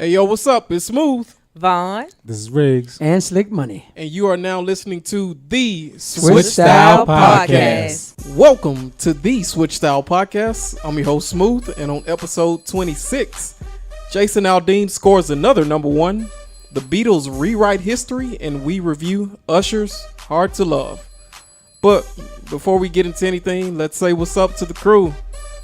Hey, yo, what's up? It's Smooth. Vaughn. This is Riggs. And Slick Money. And you are now listening to the Switch Style Podcast. Welcome to the Switch Style Podcast. I'm your host, Smooth, and on episode 26, Jason Aldean scores another number one. The Beatles rewrite history, and we review Usher's Hard to Love. But before we get into anything, let's say what's up to the crew.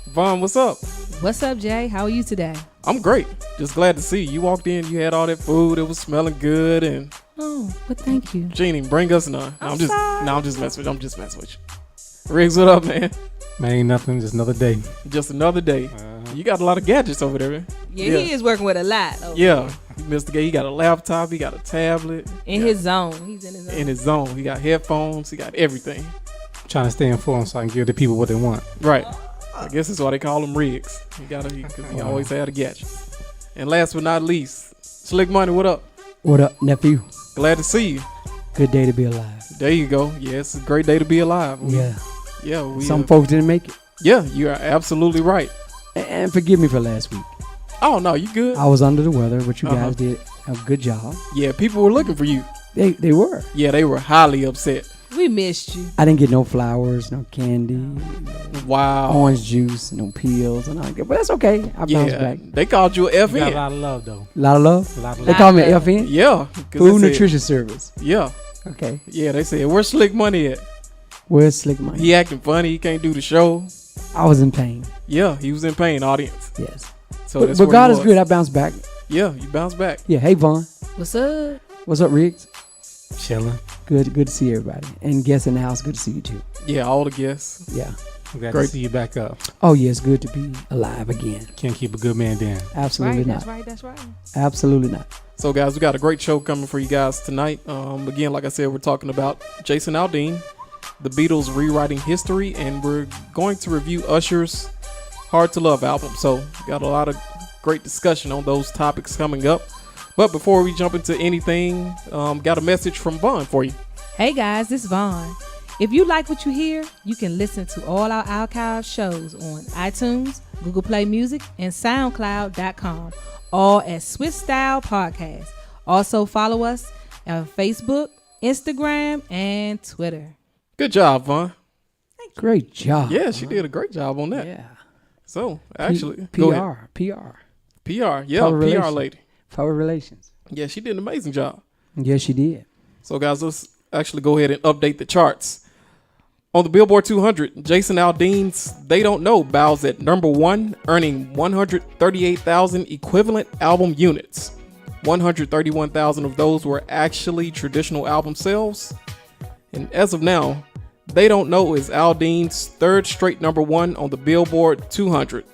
Vaughn, what's up? What's up, Jay? How are you today? I'm great. Just glad to see you. You walked in, you had all that food, it was smelling good, and Oh, but thank you. Jeannie, bring us none. I'm just messing with you. Riggs, what up, man? Man, ain't nothing, just another day. Just another day. You got a lot of gadgets over there, man. Yeah, he is working with a lot. Yeah, Mr. Gay, he got a laptop, he got a tablet. In his zone. He's in his zone. In his zone. He got headphones, he got everything. Trying to stay informed so I can give the people what they want. Right. I guess that's why they call him Riggs. Because he always had a gadget. And last but not least, Slick Money, what up? What up, nephew? Glad to see you. Good day to be alive. There you go. Yeah, it's a great day to be alive. Some folks didn't make it. Yeah, you are absolutely right. And forgive me for last week. Oh, no, you good. I was under the weather, but you guys did a good job. Yeah, people were looking for you. They were. Yeah, they were highly upset. We missed you. I didn't get no flowers, no candy, Wow. orange juice, no peels, and all that. But that's okay. I bounced back. They called you an You got a FN. lot of love, though. A lot of love. A lot of They love. call me an FN. Yeah. 'Cause Food they said- Nutrition Service. Yeah. Okay. Yeah, they said, where's Slick Money at? Where's Slick Money? He acting funny. He can't do the show. I was in pain. Yeah, he was in pain, audience. Yes. So But that's God where he is was. good. I bounced back. Yeah, you bounced back. Yeah. Hey, Vaughn. What's up? What's up, Riggs? Chilling. Good to see everybody. And guests in the house, good to see you too. Yeah, all the guests. Yeah. I'm glad Great. to see you back up. Oh, yeah, it's good to be alive again. Can't keep a good man down. Absolutely not. That's right. Absolutely not. So, guys, we got a great show coming for you guys tonight. Again, like I said, we're talking about Jason Aldean, the Beatles rewriting history, and we're going to review Usher's Hard to Love album. So, got a lot of great discussion on those topics coming up. But before we jump into anything, got a message from Vaughn for you. Hey guys, this is Vaughn. If you like what you hear, you can listen to all our archive shows on iTunes, Google Play Music, and SoundCloud.com, all at Switch Style Podcast. Also follow us on Facebook, Instagram, and Twitter. Good job, Vaughn. Great job. Yeah, she did a great job on that. Yeah. So, actually, PR. go ahead. PR. Yeah, Public PR relations. lady. Public relations. Yeah, she did an amazing job. Yes, she did. So, guys, let's actually go ahead and update the charts. On the Billboard 200, Jason Aldean's They Don't Know bows at number one, earning 138,000 equivalent album units. 131,000 of those were actually traditional album sales. And as of now, They Don't Know is Aldean's third straight number one on the Billboard 200.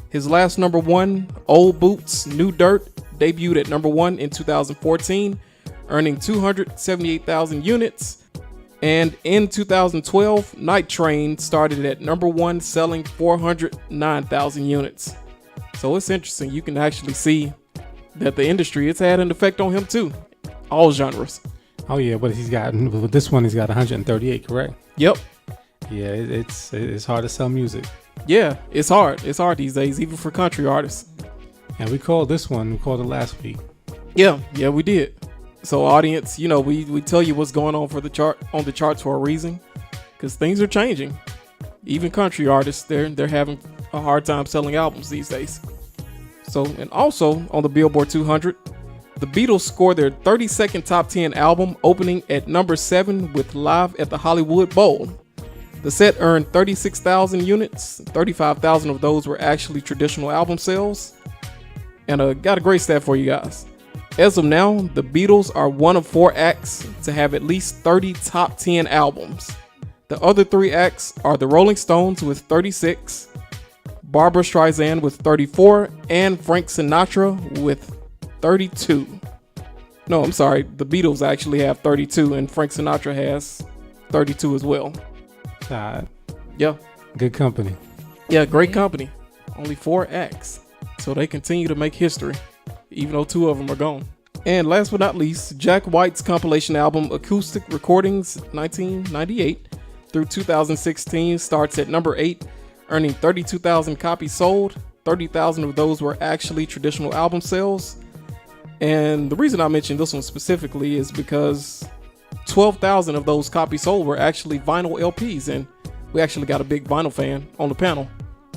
His last number one, Old Boots, New Dirt, debuted at number one in 2014, earning 278,000 units. And in 2012, Night Train started at number one, selling 409,000 units. So it's interesting. You can actually see that the industry has had an effect on him too. All genres. Oh, yeah, but with this one, he's got 138, correct? Yep. Yeah, it's hard to sell music. Yeah, it's hard. It's hard these days, even for country artists. And we called it last week. Yeah, we did. So audience, we tell you what's going on for the charts for a reason, because things are changing. Even country artists, they're having a hard time selling albums these days. So, and also on the Billboard 200, the Beatles scored their 32nd top 10 album, opening at number 7 with Live at the Hollywood Bowl. The set earned 36,000 units. 35,000 of those were actually traditional album sales. And got a great stat for you guys. As of now, the Beatles are one of 4 acts to have at least 30 top 10 albums. The other 3 acts are the Rolling Stones with 36, Barbra Streisand with 34, and Frank Sinatra with 32. No, I'm sorry. The Beatles actually have 32, and Frank Sinatra has 32 as well. Yeah. Good company. Yeah, great company. Only 4 acts. So they continue to make history, even though 2 of them are gone. And last but not least, Jack White's compilation album Acoustic Recordings 1998 through 2016 starts at number 8, earning 32,000 copies sold. 30,000 of those were actually traditional album sales. And the reason I mentioned this one specifically is because 12,000 of those copies sold were actually vinyl LPs, and we actually got a big vinyl fan on the panel.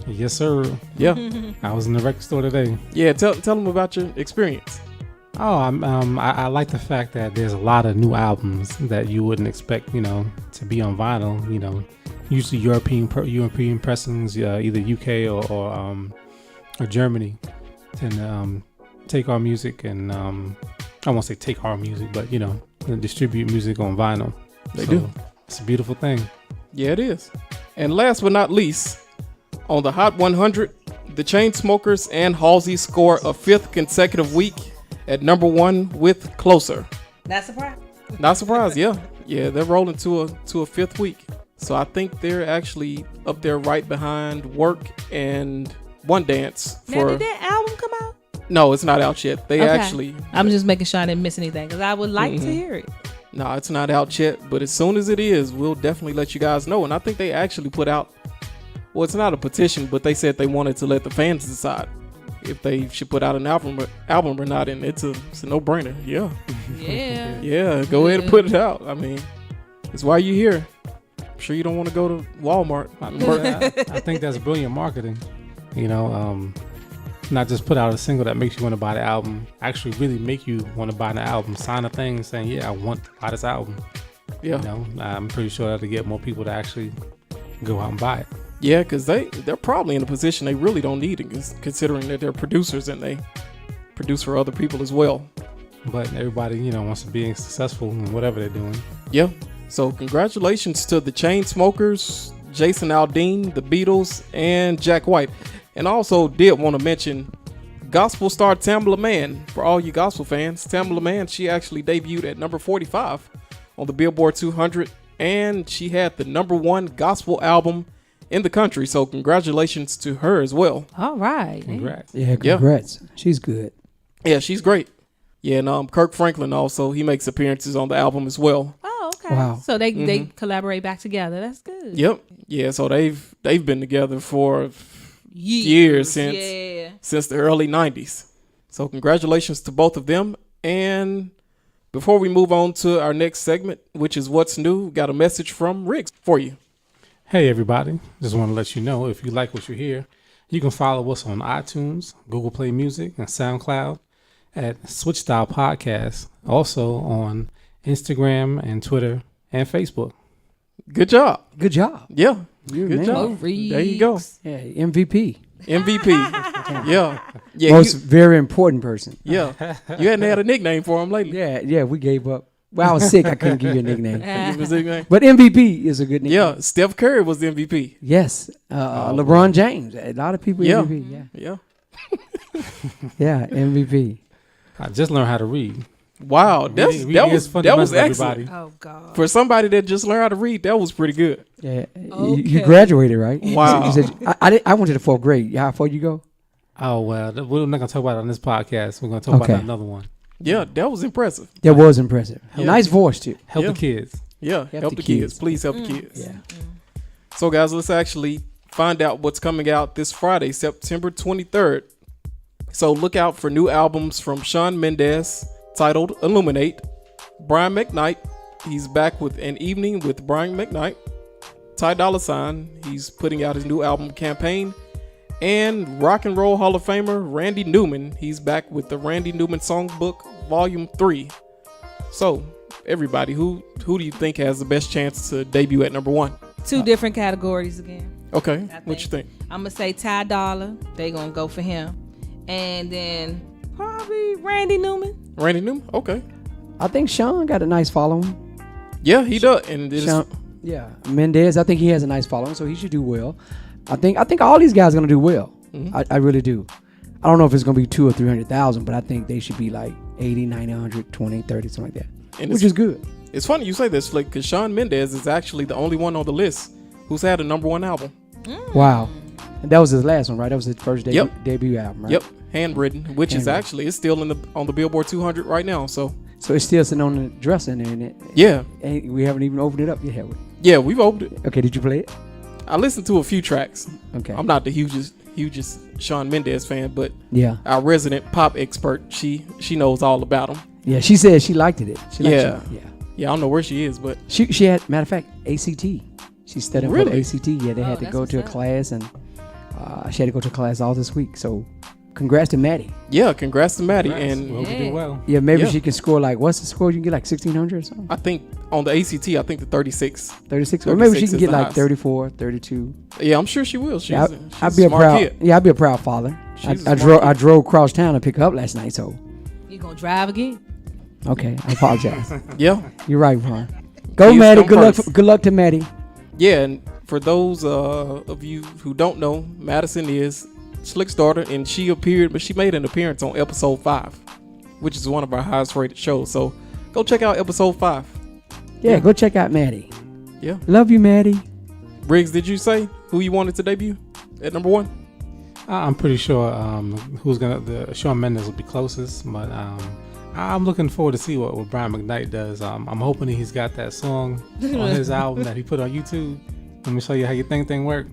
Yes, sir. Yeah. I was in the record store today. Yeah, tell them about your experience. Oh, I like the fact that there's a lot of new albums that you wouldn't expect, to be on vinyl. Usually European pressings, either UK or Germany, tend to take our music and I won't say take our music, but distribute music on vinyl. They do. It's a beautiful thing. Yeah, it is. And last but not least, on the Hot 100, the Chainsmokers and Halsey score a 5th consecutive week at number 1 with Closer. Not surprised. Not surprised, yeah. Yeah, they're rolling to a 5th week. So I think they're actually up there right behind Work and One Dance. Now, did that album come out? No, it's not out yet. They Okay. actually... I'm just making sure I didn't miss anything because I would like to hear it. No, it's not out yet, but as soon as it is, we'll definitely let you guys know. And I think they actually put out, well, it's not a petition, but they said they wanted to let the fans decide if they should put out an album or not, and it's a no-brainer. Yeah. Yeah. Yeah, go ahead and put it out. I mean, it's why you're here. I'm sure you don't want to go to Walmart. I think that's brilliant marketing. Not just put out a single that makes you want to buy the album, actually really make you want to buy the album, sign a thing saying, yeah, I want to buy this album. Yeah. I'm pretty sure that'll get more people to actually go out and buy it. Yeah, because they're probably in a position they really don't need it, considering that they're producers and they produce for other people as well. But everybody, wants to be successful in whatever they're doing. Yeah. So congratulations to the Chainsmokers, Jason Aldean, the Beatles, and Jack White. And I also did want to mention gospel star Tamala Mann. For all you gospel fans, Tamala Mann, she actually debuted at number 45 on the Billboard 200, and she had the number 1 gospel album in the country. So congratulations to her as well. All right. Congrats. Yeah, congrats. She's good. Yeah, she's great. Yeah, and Kirk Franklin also, he makes appearances on the album as well. Oh, okay. Wow. So they collaborate back together. That's good. Yep. Yeah, so they've been together for years since the early 90s. So congratulations to both of them. And before we move on to our next segment, which is What's New, got a message from Riggs for you. Hey, everybody. Just want to let you know, if you like what you hear, you can follow us on iTunes, Google Play Music, and SoundCloud at Switch Style Podcast. Also on Instagram and Twitter and Facebook. Good job. Good job. Yeah. You're Good man. job. There you go. Yeah, MVP. MVP. Yeah. Yeah. Most very important person. Yeah. You hadn't had a nickname for him lately. Yeah, we gave up. Well, I was sick. I couldn't give you a nickname. Give his nickname. But MVP is a good nickname. Yeah. Steph Curry was the MVP. Yes. LeBron James. A lot of people Yeah. MVP. Yeah. Yeah, MVP. I just learned how to read. Wow. That was excellent. Everybody. Oh, God. For somebody that just learned how to read, that was pretty good. Yeah. Okay. You graduated, right? Wow. You said, I went to the 4th grade. How far you go? Oh, well, we're not going to talk about it on this podcast. We're going to talk about another one. Yeah, that was impressive. That was impressive. Yeah. Nice voice, too. Help Yeah. the kids. Yeah, help the kids. Please help the kids. Yeah. So, guys, let's actually find out what's coming out this Friday, September 23rd. So, look out for new albums from Shawn Mendes titled Illuminate. Brian McKnight, he's back with An Evening with Brian McKnight. Ty Dolla $ign, he's putting out his new album Campaign. And Rock and Roll Hall of Famer Randy Newman, he's back with the Randy Newman Songbook Volume 3. So, everybody, who do you think has the best chance to debut at number 1? 2 different categories again. Okay, what you think? I'm going to say Ty Dolla. They going to go for him. And then probably Randy Newman. Randy Newman? Okay. I think Sean got a nice following. Yeah, he does. And Sean, yeah. Mendez, I think he has a nice following, so he should do well. I think all these guys are going to do well. Mm-hmm. I really do. I don't know if it's going to be 200,000 or 300,000, but I think they should be like 80, 90, 100, 20, 30, something like that, which is good. It's funny you say this, Slick, because Shawn Mendes is actually the only one on the list who's had a number 1 album. Wow. And that was his last one, right? That was his first debut album, right? Yep, handwritten, which is actually it's still on the Billboard 200 right now. So it's still sitting on the dresser in there, isn't it? Yeah. And we haven't even opened it up yet, have we? Yeah, we've opened it. Okay, did you play it? I listened to a few tracks. Okay. I'm not the hugest Shawn Mendes fan, but Yeah. our resident pop expert, she knows all about him. Yeah, she said she liked it. She liked Yeah. it. Yeah. Yeah, I don't know where she is, but She had, matter of fact, ACT. She studied for the Really? ACT. Yeah, they had to that's go to a what's up. class, and she had to go to class all this week. So, congrats to Maddie. yeah, congrats to Maddie. Congrats. And Hope you do well. Yeah, maybe Yeah. she can score like, what's the score? You can get like 1,600 or something? I think on the ACT, I think the 36. 36? Or maybe she 36 can is get the like highest. 34, 32. Yeah, I'm sure she will. She's, Yeah, she's I'd be a a smart proud. kid. Yeah, I'd be a proud father. She's I a smart drove. kid. I drove across town to pick her up last night. So, You gonna drive again? okay, I apologize. Yeah. You're right, Ron. Go, Kids Maddie. come Good luck. first. Good luck to Maddie. Yeah, and for those of you who don't know, Madison is Slick's daughter, and she made an appearance on episode 5, which is one of our highest rated shows. So go check out episode 5. Yeah, go check out Maddie. Yeah. Love you, Maddie. Briggs, did you say who you wanted to debut at number 1? I'm pretty sure the Shawn Mendes will be closest, but I'm looking forward to see what Brian McKnight does. I'm hoping he's got that song on his album that he put on YouTube. Let me show you how your thing work.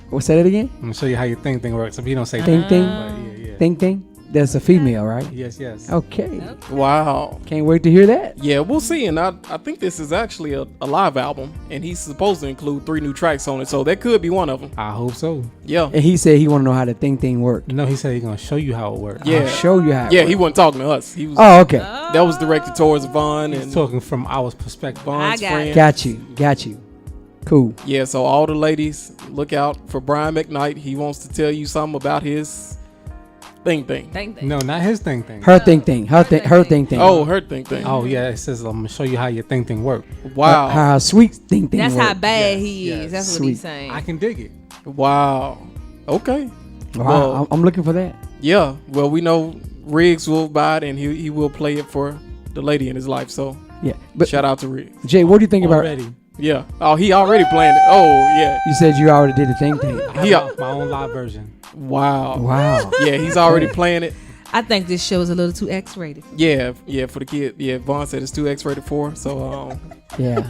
What's that again? Let me show you how your thing works. If you don't say Thing thing. but yeah. Thing. That's a female, right? Yes. Okay. Wow. Can't wait to hear that. Yeah, we'll see. And I think this is actually a live album, and he's supposed to include 3 new tracks on it. So that could be one of them. I hope so. Yeah. And he said he want to know how the thing work. No, he said he's gonna show you how it works. Yeah. I'll show you how. it Yeah, work. he wasn't talking to us. He was. Oh, okay. That was directed towards Vaughn and He's talking from our perspective. Vaughn's I got friend. it. Got you. Cool. Yeah, so all the ladies, look out for Brian McKnight. He wants to tell you something about his thing. Thank you. No, not his thing. Her thing. Her thing. Oh, her thing. Oh yeah, it says I'm gonna show you how your thing work. Wow. How sweet thing That's work. how bad Yes, he is. yes. That's what Sweet. he's saying. I can dig it. Wow. Okay. Wow, Well- I'm looking for that. Yeah. Well, we know Riggs will buy it, and he will play it for the lady in his life. So Yeah. But shout out to Riggs. Jay, what do you think about? Already. Yeah. Oh, he already planned it. Oh, yeah. You said you already did the thing. I Yeah. have my own live version. Wow. Wow. Yeah, he's already playing it. I think this show is a little too X-rated. Yeah, for the kid. Yeah, Vaughn said it's too X-rated for. So, Yeah.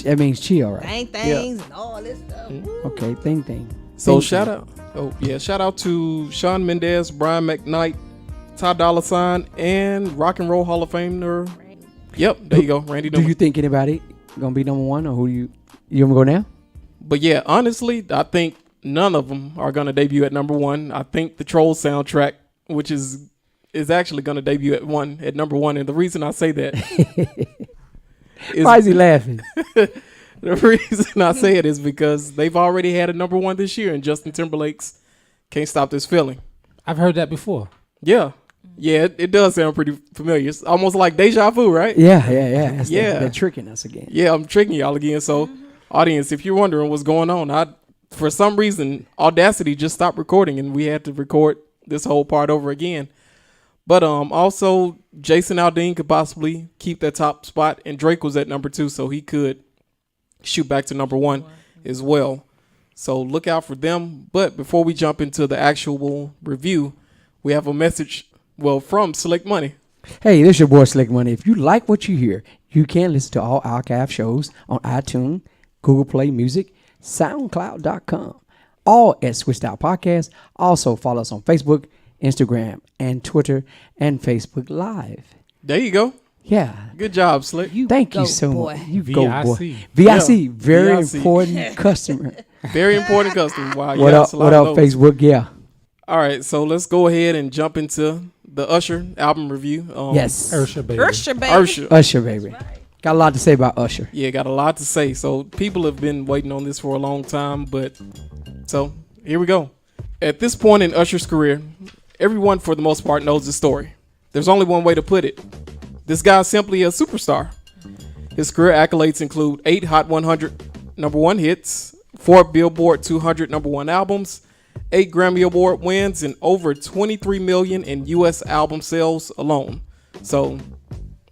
That means chill, right? Bang things and all this stuff. Okay. Thing. So Thing shout thing. out. Oh yeah, shout out to Shawn Mendes, Brian McKnight, Ty Dolla $ign, and Rock and Roll Hall of Famer. Yep, there you go, Randy Do Newman. you think anybody gonna be number one, or who you gonna go now? But yeah, honestly, I think none of them are gonna debut at number 1. I think the Troll soundtrack, which is actually gonna debut at number 1, and the reason I say that is Why is he laughing? the reason I say it is because they've already had a number 1 this year, and Justin Timberlake's "Can't Stop This Feeling." I've heard that before. Yeah, it does sound pretty familiar. It's almost like deja vu, right? Yeah. That's Yeah. They're tricking us again. Yeah, I'm tricking y'all again. So, audience, if you're wondering what's going on, for some reason, Audacity just stopped recording, and we had to record this whole part over again. But also, Jason Aldean could possibly keep that top spot, and Drake was at number 2, so he could shoot back to number 1 as well. So look out for them. But before we jump into the actual review, we have a message, from Slick Money. Hey, this is your boy Slick Money. If you like what you hear, you can listen to all archive shows on iTunes, Google Play Music, SoundCloud.com, all at Switched Out Podcast. Also follow us on Facebook, Instagram, and Twitter, and Facebook Live. There you go. Yeah. Good job, Slick. Thank go, you so boy. much. You go, boy. VIC. VIC, very VIC. important customer. Very important customer. Wow. What yeah, up? that's a lot What of up, those. Facebook? Yeah. All right, so let's go ahead and jump into the Usher album review. Yes. Usher, baby. Usher, baby. Usher, baby. Got a lot to say about Usher. Yeah, got a lot to say. So people have been waiting on this for a long time, but so here we go. At this point in Usher's career, everyone for the most part knows the story. There's only one way to put it. This guy's simply a superstar. His career accolades include 8 Hot 100 number 1 hits, 4 Billboard 200 number 1 albums, 8 Grammy Award wins, and over 23 million in U.S. album sales alone. So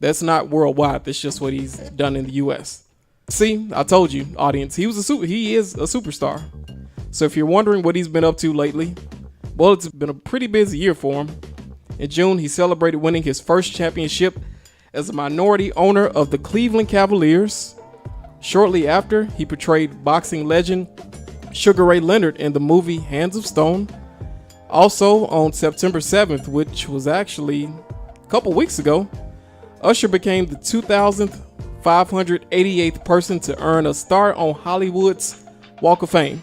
that's not worldwide. That's just what he's done in the U.S. See, I told you, audience, he is a superstar. So if you're wondering what he's been up to lately, well, it's been a pretty busy year for him. In June, he celebrated winning his first championship as a minority owner of the Cleveland Cavaliers. Shortly after, he portrayed boxing legend Sugar Ray Leonard in the movie Hands of Stone. Also, on September 7th, which was actually a couple weeks ago, Usher became the 2,588th person to earn a star on Hollywood's Walk of Fame.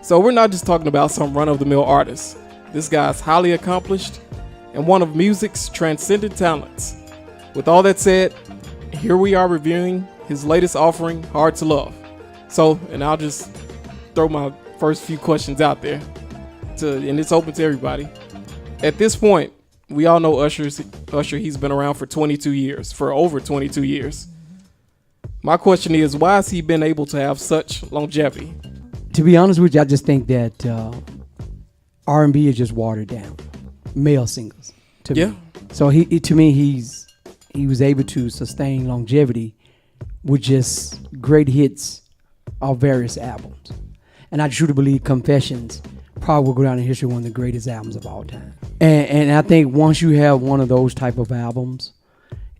So we're not just talking about some run-of-the-mill artist. This guy's highly accomplished and one of music's transcendent talents. With all that said, here we are reviewing his latest offering, Hard to Love. So, and I'll just throw my first few questions out there, and it's open to everybody. At this point, we all know Usher, he's been around for over 22 years. My question is, why has he been able to have such longevity? To be honest with you, I just think that R&B is just watered down. Male singles. To me. So he was able to sustain longevity with just great hits of various albums. And I truly believe Confessions probably will go down in history, one of the greatest albums of all time. And I think once you have one of those type of albums,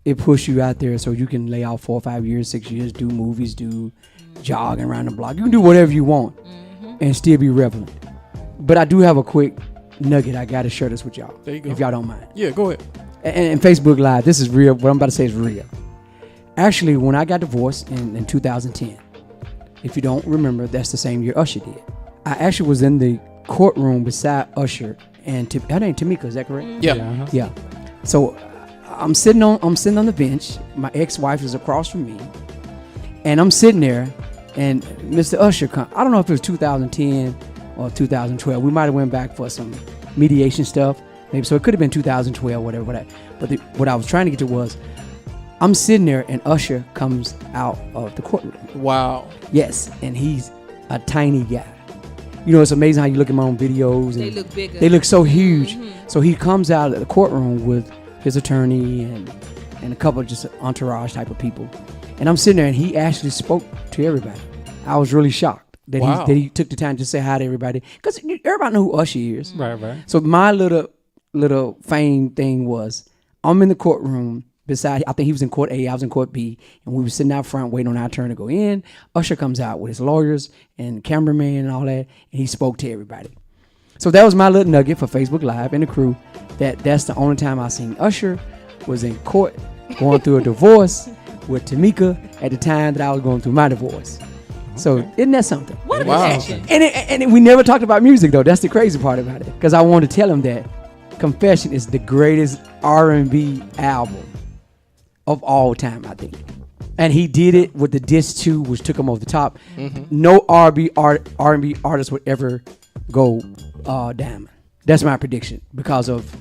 it pushes you out there so you can lay out 4 or 5 years, 6 years, do movies, do jogging around the block. You can do whatever you want and still be relevant. But I do have a quick nugget. I got to share this with y'all, if y'all don't mind. Yeah, go ahead. And Facebook Live, this is real. What I'm about to say is real. Actually, when I got divorced in 2010, if you don't remember, that's the same year Usher did. I actually was in the courtroom beside Usher and her name Tamika, is that correct? Yeah. Yeah. So I'm sitting on the bench. My ex-wife is across from me, and I'm sitting there, and Mr. Usher come. I don't know if it was 2010 or 2012. We might have went back for some mediation stuff, maybe. So it could have been 2012, whatever. But what I was trying to get to was, I'm sitting there, and Usher comes out of the courtroom. Wow. Yes, and he's a tiny guy. You know, it's amazing how you look at my own videos. And they look bigger. They look so huge. Mm-hmm. So he comes out of the courtroom with his attorney and a couple of just entourage type of people. And I'm sitting there, and he actually spoke to everybody. I was really shocked that he took the time to say hi to everybody. Because everybody know who Usher is. Right. So my little fame thing was, I'm in the courtroom beside, I think he was in court A, I was in court B, and we were sitting out front waiting on our turn to go in. Usher comes out with his lawyers and cameraman and all that, and he spoke to everybody. So that was my little nugget for Facebook Live and the crew. That's the only time I seen Usher was in court going through a divorce with Tamika at the time that I was going through my divorce. So isn't that something? What a connection. And we never talked about music though. That's the crazy part about it. Because I wanted to tell him that Confession is the greatest R&B album of all time, I think. And he did it with the disc 2, which took him over the top. Mm-hmm. No R&B artist would ever go diamond. That's my prediction because of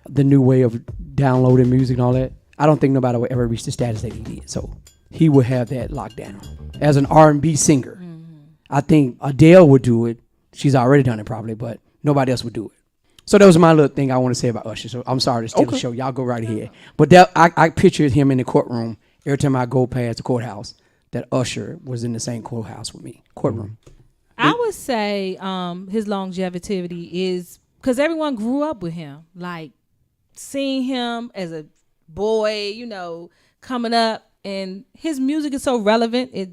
the new way of downloading music and all that. I don't think nobody will ever reach the status that he did. So he would have that locked down. As an R&B singer, I think Adele would do it. She's already done it probably, but nobody else would do it. So that was my little thing I want to say about Usher. So I'm sorry to steal the show. Y'all go right ahead. But I pictured him in the courtroom every time I go past the courthouse, that Usher was in the same courthouse with me. Courtroom. I would say his longevity is because everyone grew up with him. Like seeing him as a boy, coming up, and his music is so relevant. It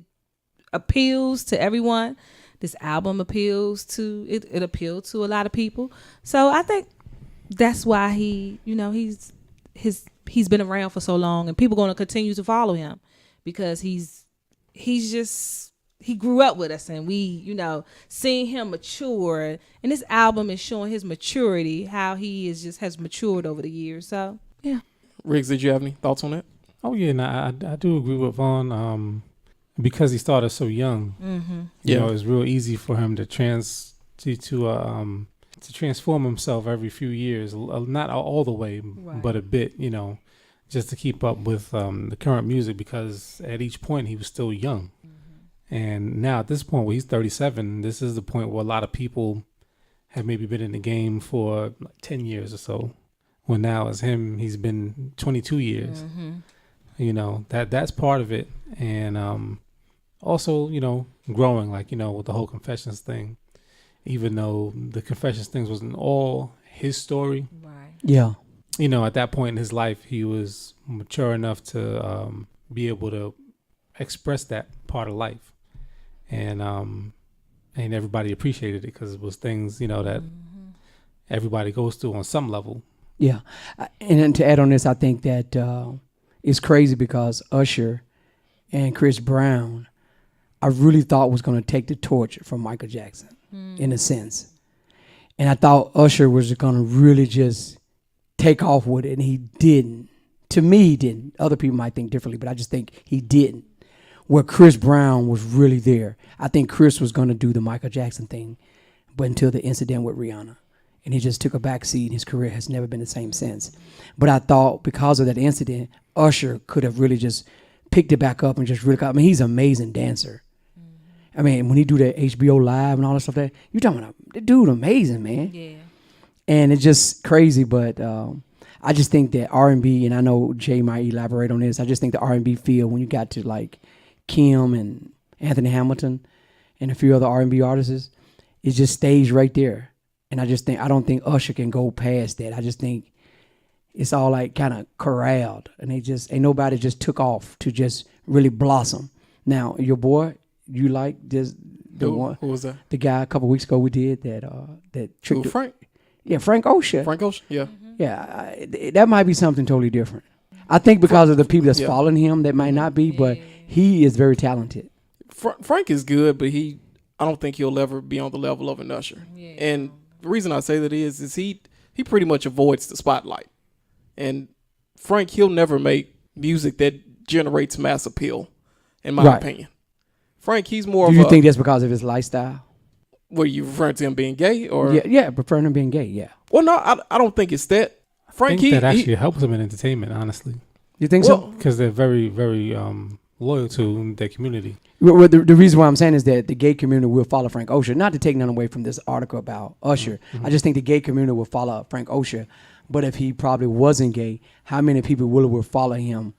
appeals to everyone. This album appeals to it appealed to a lot of people. So I think that's why he's been around for so long, and people are going to continue to follow him because he grew up with us, and we, seeing him mature, and this album is showing his maturity, how he has matured over the years. So yeah. Riggs, did you have any thoughts on that? Oh yeah, I do agree with Vaughn. Because he started so young, you know, it's real easy for him to transform himself every few years, not all the way, but a bit, just to keep up with the current music. Because at each point he was still young, and now at this point where he's 37, this is the point where a lot of people have maybe been in the game for like 10 years or so. Well, now as him, he's been 22 years. That's part of it, and also, growing, like, with the whole Confessions thing, even though the Confessions things wasn't all his story. Right. Yeah. At that point in his life, he was mature enough to be able to express that part of life. And and everybody appreciated it because it was things, you know, that everybody goes through on some level. Yeah. And then to add on this, I think that it's crazy because Usher and Chris Brown, I really thought was going to take the torch from Michael Jackson in a sense. And I thought Usher was going to really just take off with it, and he didn't. To me, he didn't. Other people might think differently, but I just think he didn't. Where Chris Brown was really there. I think Chris was going to do the Michael Jackson thing, but until the incident with Rihanna. And he just took a back seat, and his career has never been the same since. But I thought because of that incident, Usher could have really just picked it back up and just really, I mean, he's an amazing dancer. I mean, when he do that HBO Live and all that stuff, that you're talking about, the dude amazing, man. Yeah. And it's just crazy, but I just think that R&B, and I know Jay might elaborate on this, I just think the R&B field, when you got to like Kim and Anthony Hamilton and a few other R&B artists, it just stays right there. And I don't think Usher can go past that. I just think it's all like kind of corralled, and ain't nobody just took off to just really blossom. Now, your boy, you like this, Who was that? the guy a couple weeks ago we did that tricked Frank? Yeah, Frank Ocean. Frank Ocean? Yeah. Yeah, that might be something totally different. I think because of the people that's following him, that might not be, but he is very talented. Frank is good, but I don't think he'll ever be on the level of an Usher. Yeah. And the reason I say that is he pretty much avoids the spotlight. And Frank, he'll never make music that generates mass appeal, in my opinion. Frank, he's more Do you think that's because of his lifestyle? Were you referring to him being gay? Or Yeah, preferring him being gay, yeah. Well, no, I don't think it's that. Frank, I think that actually helps them in entertainment, honestly. You think so? Because they're very, very loyal to their community. Well, the reason why I'm saying is that the gay community will follow Frank Ocean. Not to take none away from this article about Usher. I just think the gay community will follow Frank Ocean. But if he probably wasn't gay, how many people will follow him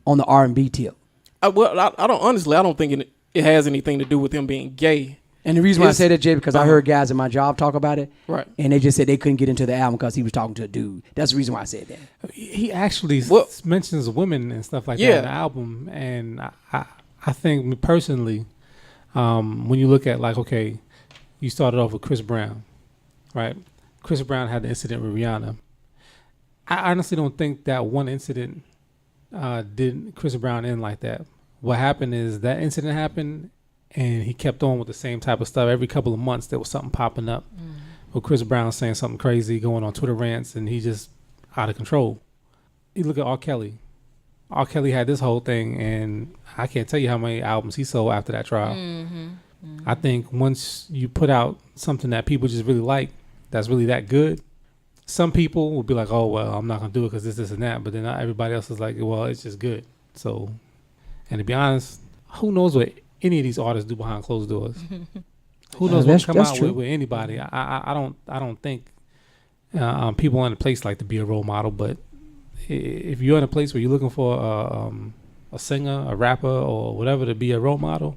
on the R&B tip? I don't think it has anything to do with him being gay. And the reason why I say that, Jay, because I heard guys at my job talk about it. Right. And they just said they couldn't get into the album because he was talking to a dude. That's the reason why I said that. He actually mentions women and stuff like that in the album. And I think, me personally, when you look at, like, okay, you started off with Chris Brown, right? Chris Brown had the incident with Rihanna. I honestly don't think that one incident did Chris Brown in like that. What happened is that incident happened, and he kept on with the same type of stuff. Every couple of months, there was something popping up with Chris Brown saying something crazy, going on Twitter rants, and he just out of control. You look at R. Kelly. R. Kelly had this whole thing, and I can't tell you how many albums he sold after that trial. I think once you put out something that people just really like, that's really that good, some people will be like, oh, well, I'm not going to do it because this, and that. But then everybody else is like, well, it's just good. So, and to be honest, who knows what any of these artists do behind closed doors? Who knows what come out with anybody? I don't think people are in a place like to be a role model. But if you're in a place where you're looking for a singer, a rapper, or whatever to be a role model,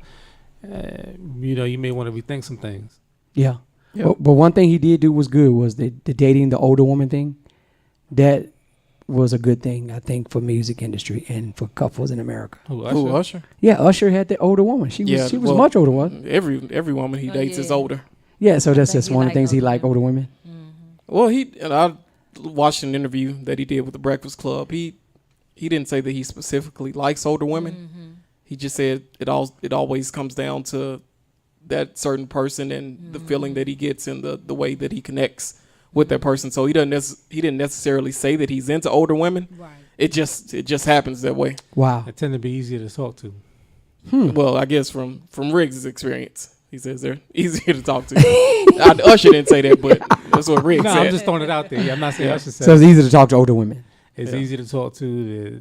you may want to rethink some things. Yeah. Yep. But one thing he did do was good was the dating the older woman thing. That was a good thing, I think, for music industry and for couples in America. Who, Usher? Yeah, Usher had the older woman. She was much older, wasn't every woman he dates is older. Yeah, so that's just one of the things he like older women. Well, I watched an interview that he did with the Breakfast Club. He didn't say that he specifically likes older women. He just said it always comes down to that certain person and the feeling that he gets and the way that he connects with that person. So he didn't necessarily say that he's into older women. Right. It just happens that way. Wow. They tend to be easier to talk to. Well, I guess from Riggs' experience, he says they're easier to talk to. Usher didn't say that, but that's what Riggs said. I'm just throwing it out there. I'm not saying Usher said. So it's easy to talk to older women. It's easy to talk to. They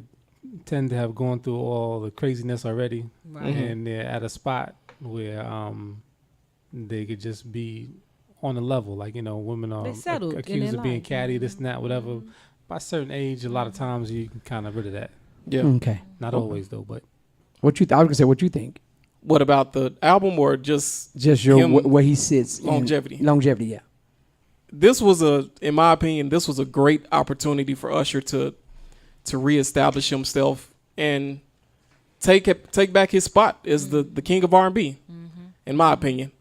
tend to have gone through all the craziness already, and they're at a spot where they could just be on the level. Like, women are accused of being catty, this and that, whatever. By a certain age, a lot of times you can kind of rid of that. Yeah. Okay. Not always, though, but. I was going to say, what you think? What about the album or just your where he sits? Longevity. Longevity, yeah. This was in my opinion, this was a great opportunity for Usher to reestablish himself and take back his spot as the king of R&B, in my opinion.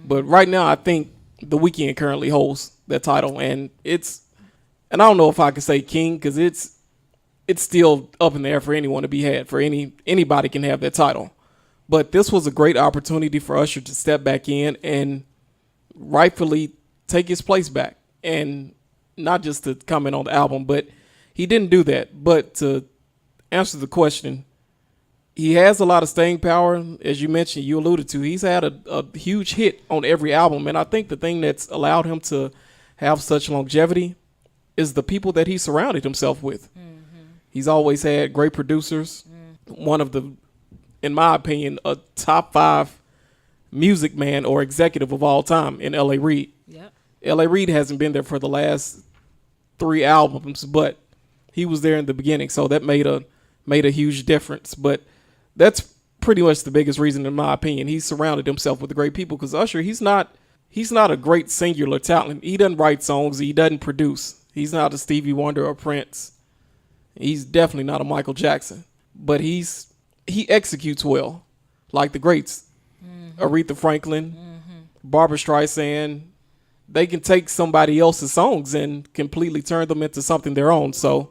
But right now, I think The Weeknd currently holds that title, and I don't know if I can say king because it's still up in the air for anyone to be had. For anybody can have that title, but this was a great opportunity for Usher to step back in and rightfully take his place back, and not just to comment on the album, but he didn't do that. But to answer the question, he has a lot of staying power. As you mentioned, you alluded to, he's had a huge hit on every album. And I think the thing that's allowed him to have such longevity is the people that he surrounded himself with. He's always had great producers. One of the, in my opinion, a top 5 music man or executive of all time in L.A. Reid. Yep. L.A. Reid hasn't been there for the last 3 albums, but he was there in the beginning, so that made a huge difference. But that's pretty much the biggest reason, in my opinion. He surrounded himself with great people, because Usher, he's not a great singular talent. He doesn't write songs. He doesn't produce. He's not a Stevie Wonder or Prince. He's definitely not a Michael Jackson. But he executes well, like the greats. Aretha Franklin, Barbra Streisand. They can take somebody else's songs and completely turn them into something their own. So,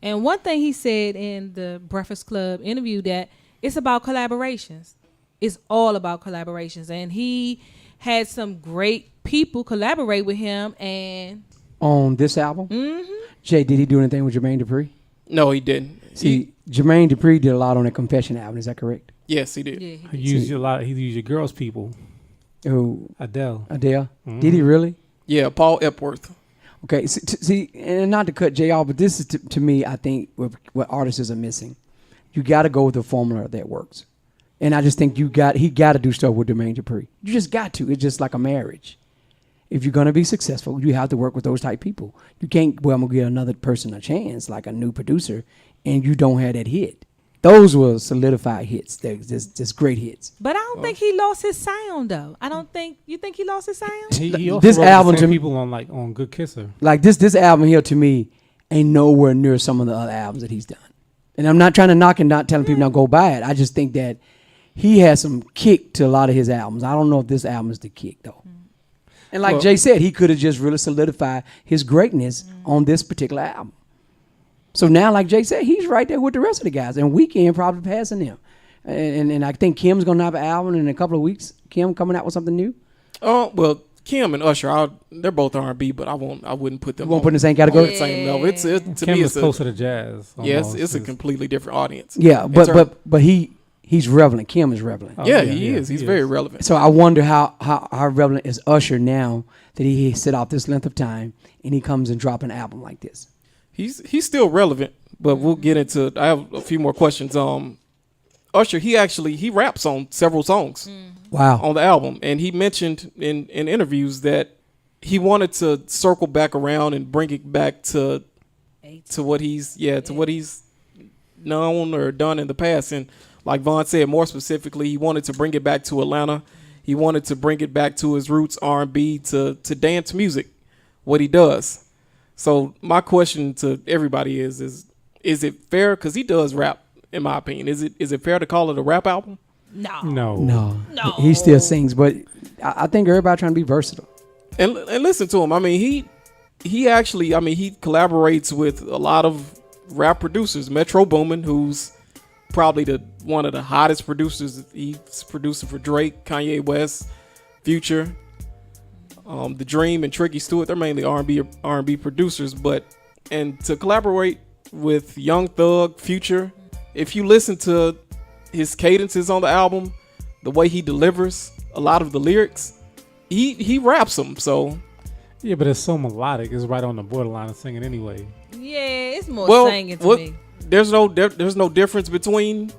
and one thing he said in the Breakfast Club interview, that it's about collaborations. It's all about collaborations. And he had some great people collaborate with him. And on this album, Jay, did he do anything with Jermaine Dupri? No, he didn't. See, Jermaine Dupri did a lot on the Confession album. Is that correct? Yes, he did. yeah, He used a lot. He used your girls' people. Oh, Adele. Did he really? Yeah, Paul Epworth. Okay, see, and not to cut Jay off, but this is to me, I think, what artists are missing. You got to go with a formula that works, and I just think he got to do stuff with Jermaine Dupri. You just got to. It's just like a marriage. If you're gonna be successful, you have to work with those type people. You can't. Well, I'm gonna give another person a chance, like a new producer, and you don't have that hit. Those were solidified hits. They're just great hits. But I don't think he lost his sound, though. You think he lost his sound? He also This wrote album the to same me- people on Good Kisser. Like this album here to me ain't nowhere near some of the other albums that he's done. And I'm not trying to knock and not telling people not go buy it. I just think that he has some kick to a lot of his albums. I don't know if this album is the kick though. And like Jay said, he could have just really solidified his greatness on this particular album. So now, like Jay said, he's right there with the rest of the guys, and Weeknd probably passing them. And I think Kim's gonna have an album in a couple of weeks. Kim coming out with something new. Oh well, Kim and Usher, they're both R&B, but I wouldn't put them. You won't on, put in the same on category. the same level. To Kim me, is closer to jazz. Yes, almost. it's a completely different audience. Yeah, but he's relevant. Kim is relevant. Oh, yeah, he is. He's very relevant. So I wonder how relevant is Usher now that he sit out this length of time and he comes and drop an album like this. He's still relevant, but we'll get into. I have a few more questions. Usher, he raps on several songs Wow. on the album, and he mentioned in interviews that he wanted to circle back around and bring it back to what he's known or done in the past. And like Vaughn said, more specifically, he wanted to bring it back to Atlanta. He wanted to bring it back to his roots, R&B, to dance music, what he does. So my question to everybody is it fair? Because he does rap, in my opinion. Is it fair to call it a rap album? No. He still sings, but I think everybody trying to be versatile. And listen to him. I mean, he actually, he collaborates with a lot of rap producers. Metro Boomin, who's probably one of the hottest producers. He's producing for Drake, Kanye West, Future, The Dream, and Tricky Stewart. They're mainly R&B producers, and to collaborate with Young Thug, Future, if you listen to his cadences on the album, the way he delivers a lot of the lyrics, he raps them. So yeah, but it's so melodic. It's right on the borderline of singing anyway. Yeah, it's more singing to me. There's no difference between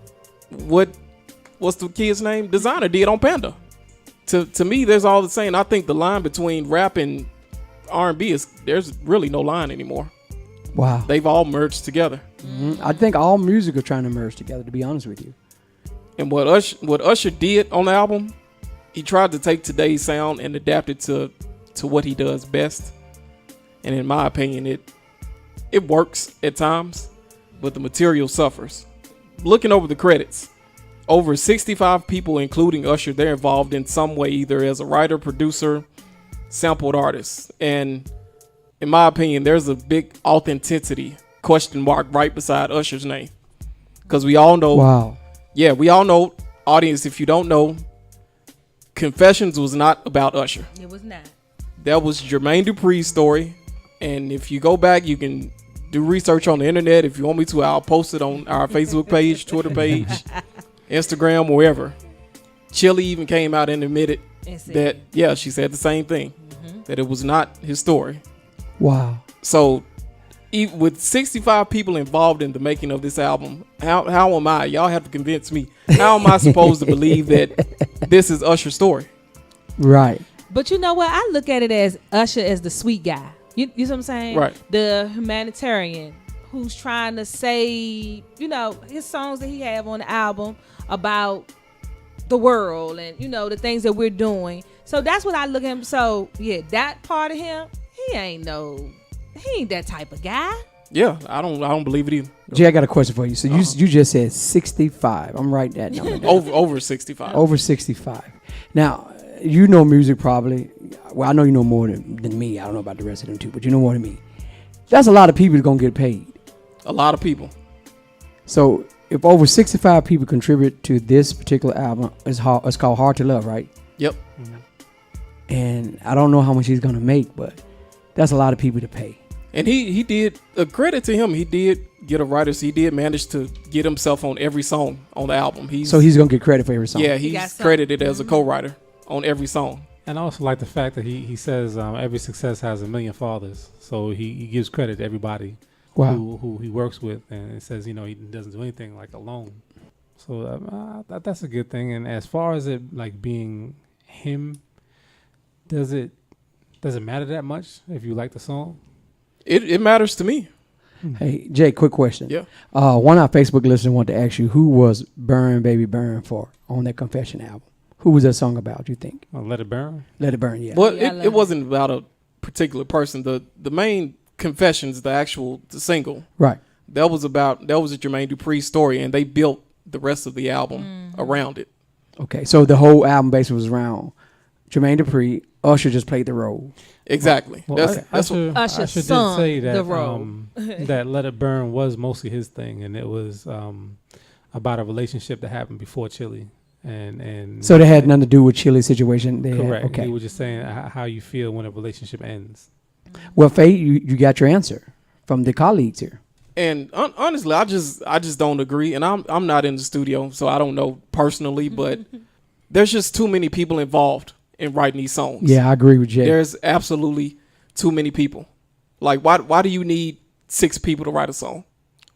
what's the kid's name? Designer did on Panda. To me, there's all the same. I think the line between rap and R&B there's really no line anymore. Wow. They've all merged together. Mm-hmm. I think all music are trying to merge together, to be honest with you. And what Usher did on the album, he tried to take today's sound and adapt it to what he does best. And in my opinion, it works at times, but the material suffers. Looking over the credits, over 65 people, including Usher, they're involved in some way, either as a writer, producer, sampled artist. And in my opinion, there's a big authenticity question mark right beside Usher's name. Because we all know, Wow. yeah, we all know, audience, if you don't know, Confessions was not about Usher. It was not. That was Jermaine Dupri's story. And if you go back, you can do research on the internet. If you want me to, I'll post it on our Facebook page, Twitter page, Instagram, wherever. Chili even came out and admitted that, yeah, she said the same thing, that it was not his story. Wow. So with 65 people involved in the making of this album, how am I? Y'all have to convince me. How am I supposed to believe that this is Usher's story? Right. But you know what? I look at it as Usher as the sweet guy. You know what I'm saying? Right. The humanitarian who's trying to say, his songs that he have on the album about the world and, the things that we're doing. So that's what I look at him. So, yeah, that part of him, he ain't that type of guy. Yeah, I don't believe it either. Jay, I got a question for you. So you just said 65. I'm writing that number down. Over 65. Over 65. Now, you know music probably. Well, I know you know more than me. I don't know about the rest of them too, but you know more than me. That's a lot of people going to get paid. A lot of people. So if over 65 people contribute to this particular album, it's called Hard to Love, right? Yep. And I don't know how much he's going to make, but that's a lot of people to pay. And he did, a credit to him, he did get a writer, so he did manage to get himself on every song on the album. So he's going to get credit for every song. Yeah, he's credited as a co-writer on every song. And I also like the fact that he says every success has a million fathers. So he gives credit to everybody who he works with. And it says, he doesn't do anything like alone. So that's a good thing. And as far as it like being him, does it matter that much if you like the song? It matters to me. Hey, Jay, quick question. Yeah. One of our Facebook listeners wanted to ask you, who was Burn Baby Burn for on that Confession album? Who was that song about, you think? Let It Burn? Let It Burn, yeah. Well, it wasn't about a particular person. The main Confessions, the single. Right. That was a Jermaine Dupri story, and they built the rest of the album around it. Okay, so the whole album basically was around Jermaine Dupri. Usher just played the role. Exactly. Well, Usher did sung say that the role. that Let It Burn was mostly his thing, and it was about a relationship that happened before Chili. And so that had nothing to do with Chili's situation. Correct. Okay. He was just saying how you feel when a relationship ends. Well, Faye, you got your answer from the colleagues here. And honestly, I just don't agree. And I'm not in the studio, so I don't know personally, but there's just too many people involved in writing these songs. Yeah, I agree with Jay. There's absolutely too many people. Like, why do you need 6 people to write a song?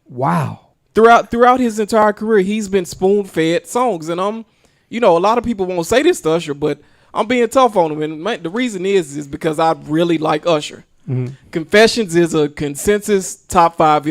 Wow. Throughout his entire career, he's been spoon-fed songs, and a lot of people won't say this to Usher, but I'm being tough on him, and the reason is because I really like Usher. Mm-hmm. Confessions is a consensus top 5.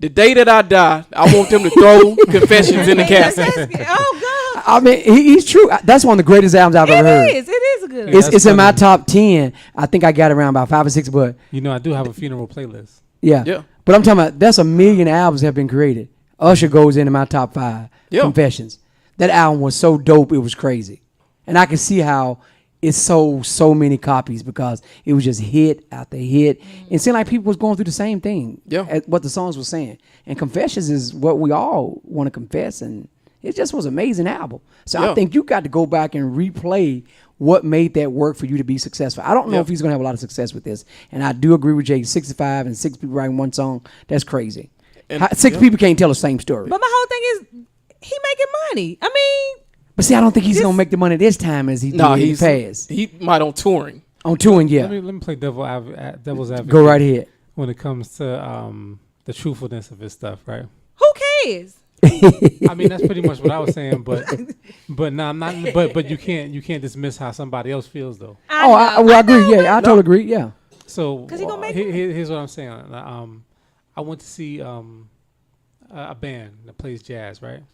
The day that I die, I want them to throw Confessions in the casket. Oh God! I mean, he's true. That's one of the greatest albums I've ever heard. It is a good. It's in my top 10. I think I got around about 5 or 6, but I do have a funeral playlist. Yeah. But I'm talking about that's a million albums have been created. Usher goes into my top 5. Yeah. Confessions. That album was so dope, it was crazy. And I can see how it sold so many copies because it was just hit after hit. It seemed like people was going through the same thing. Yeah. At what the songs were saying. And Confessions is what we all want to confess, and it just was an amazing album. So I think you got to go back and replay what made that work for you to be successful. I don't know if he's going to have a lot of success with this. And I do agree with Jay, 65 and 6 people writing one song, that's crazy. And 6 people can't tell the same story. But my whole thing is, he making money. I mean, but see, I don't think he's going to make the money this time as he did in the past. He might on touring. On touring, yeah. Let me play devil's advocate. Go right ahead. When it comes to the truthfulness of his stuff, right? Who cares? I mean, that's pretty much what I was saying, but no, I'm not. But you can't dismiss how somebody else feels, though. I agree. Yeah, I totally agree. Yeah. So he gonna make here's what I'm saying. I went to see a band that plays jazz, right?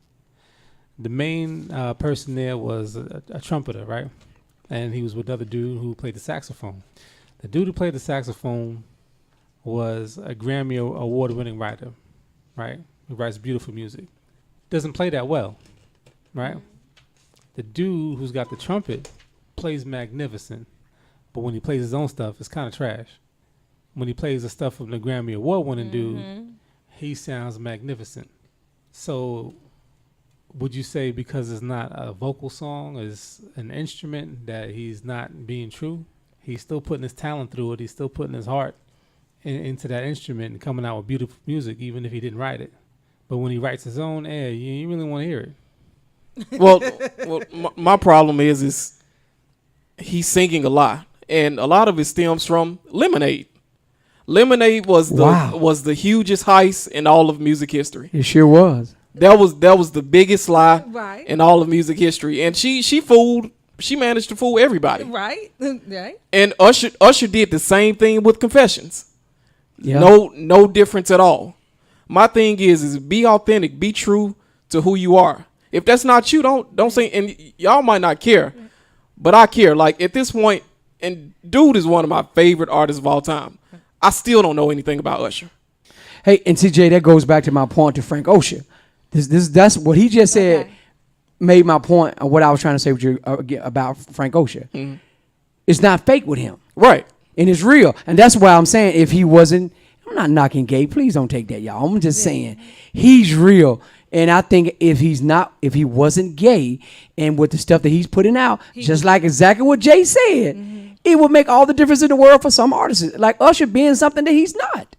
The main person there was a trumpeter, right? And he was with another dude who played the saxophone. The dude who played the saxophone was a Grammy award-winning writer, right? He writes beautiful music. Doesn't play that well. right? The dude who's got the trumpet plays magnificent, but when he plays his own stuff, it's kind of trash. When he plays the stuff from the Grammy Award-winning dude, he sounds magnificent. So, would you say because it's not a vocal song, it's an instrument, that he's not being true? He's still putting his talent through it. He's still putting his heart into that instrument and coming out with beautiful music, even if he didn't write it. But when he writes his own, you really want to hear it. Well, my problem is he's singing a lot, and a lot of it stems from Lemonade. Lemonade was the hugest heist in all of music history. It sure was. That was the biggest lie Right. in all of music history, and she managed to fool everybody. Right. Right. And Usher did the same thing with Confessions. Yeah. No difference at all. My thing is be authentic, be true to who you are. If that's not you, don't sing. And y'all might not care, but I care. Like at this point, and dude is one of my favorite artists of all time. I still don't know anything about Usher. Hey, and CJ, that goes back to my point to Frank Ocean. That's what he just said. Okay. Made my point of what I was trying to say with you about Frank Ocean. Mm-hmm. It's not fake with him, Right. and it's real. And that's why I'm saying if he wasn't, I'm not knocking Gabe. Please don't take that, y'all. I'm just saying he's real. And I think if he wasn't gay, and with the stuff that he's putting out, just like exactly what Jay said, it would make all the difference in the world for some artists, like Usher being something that he's not.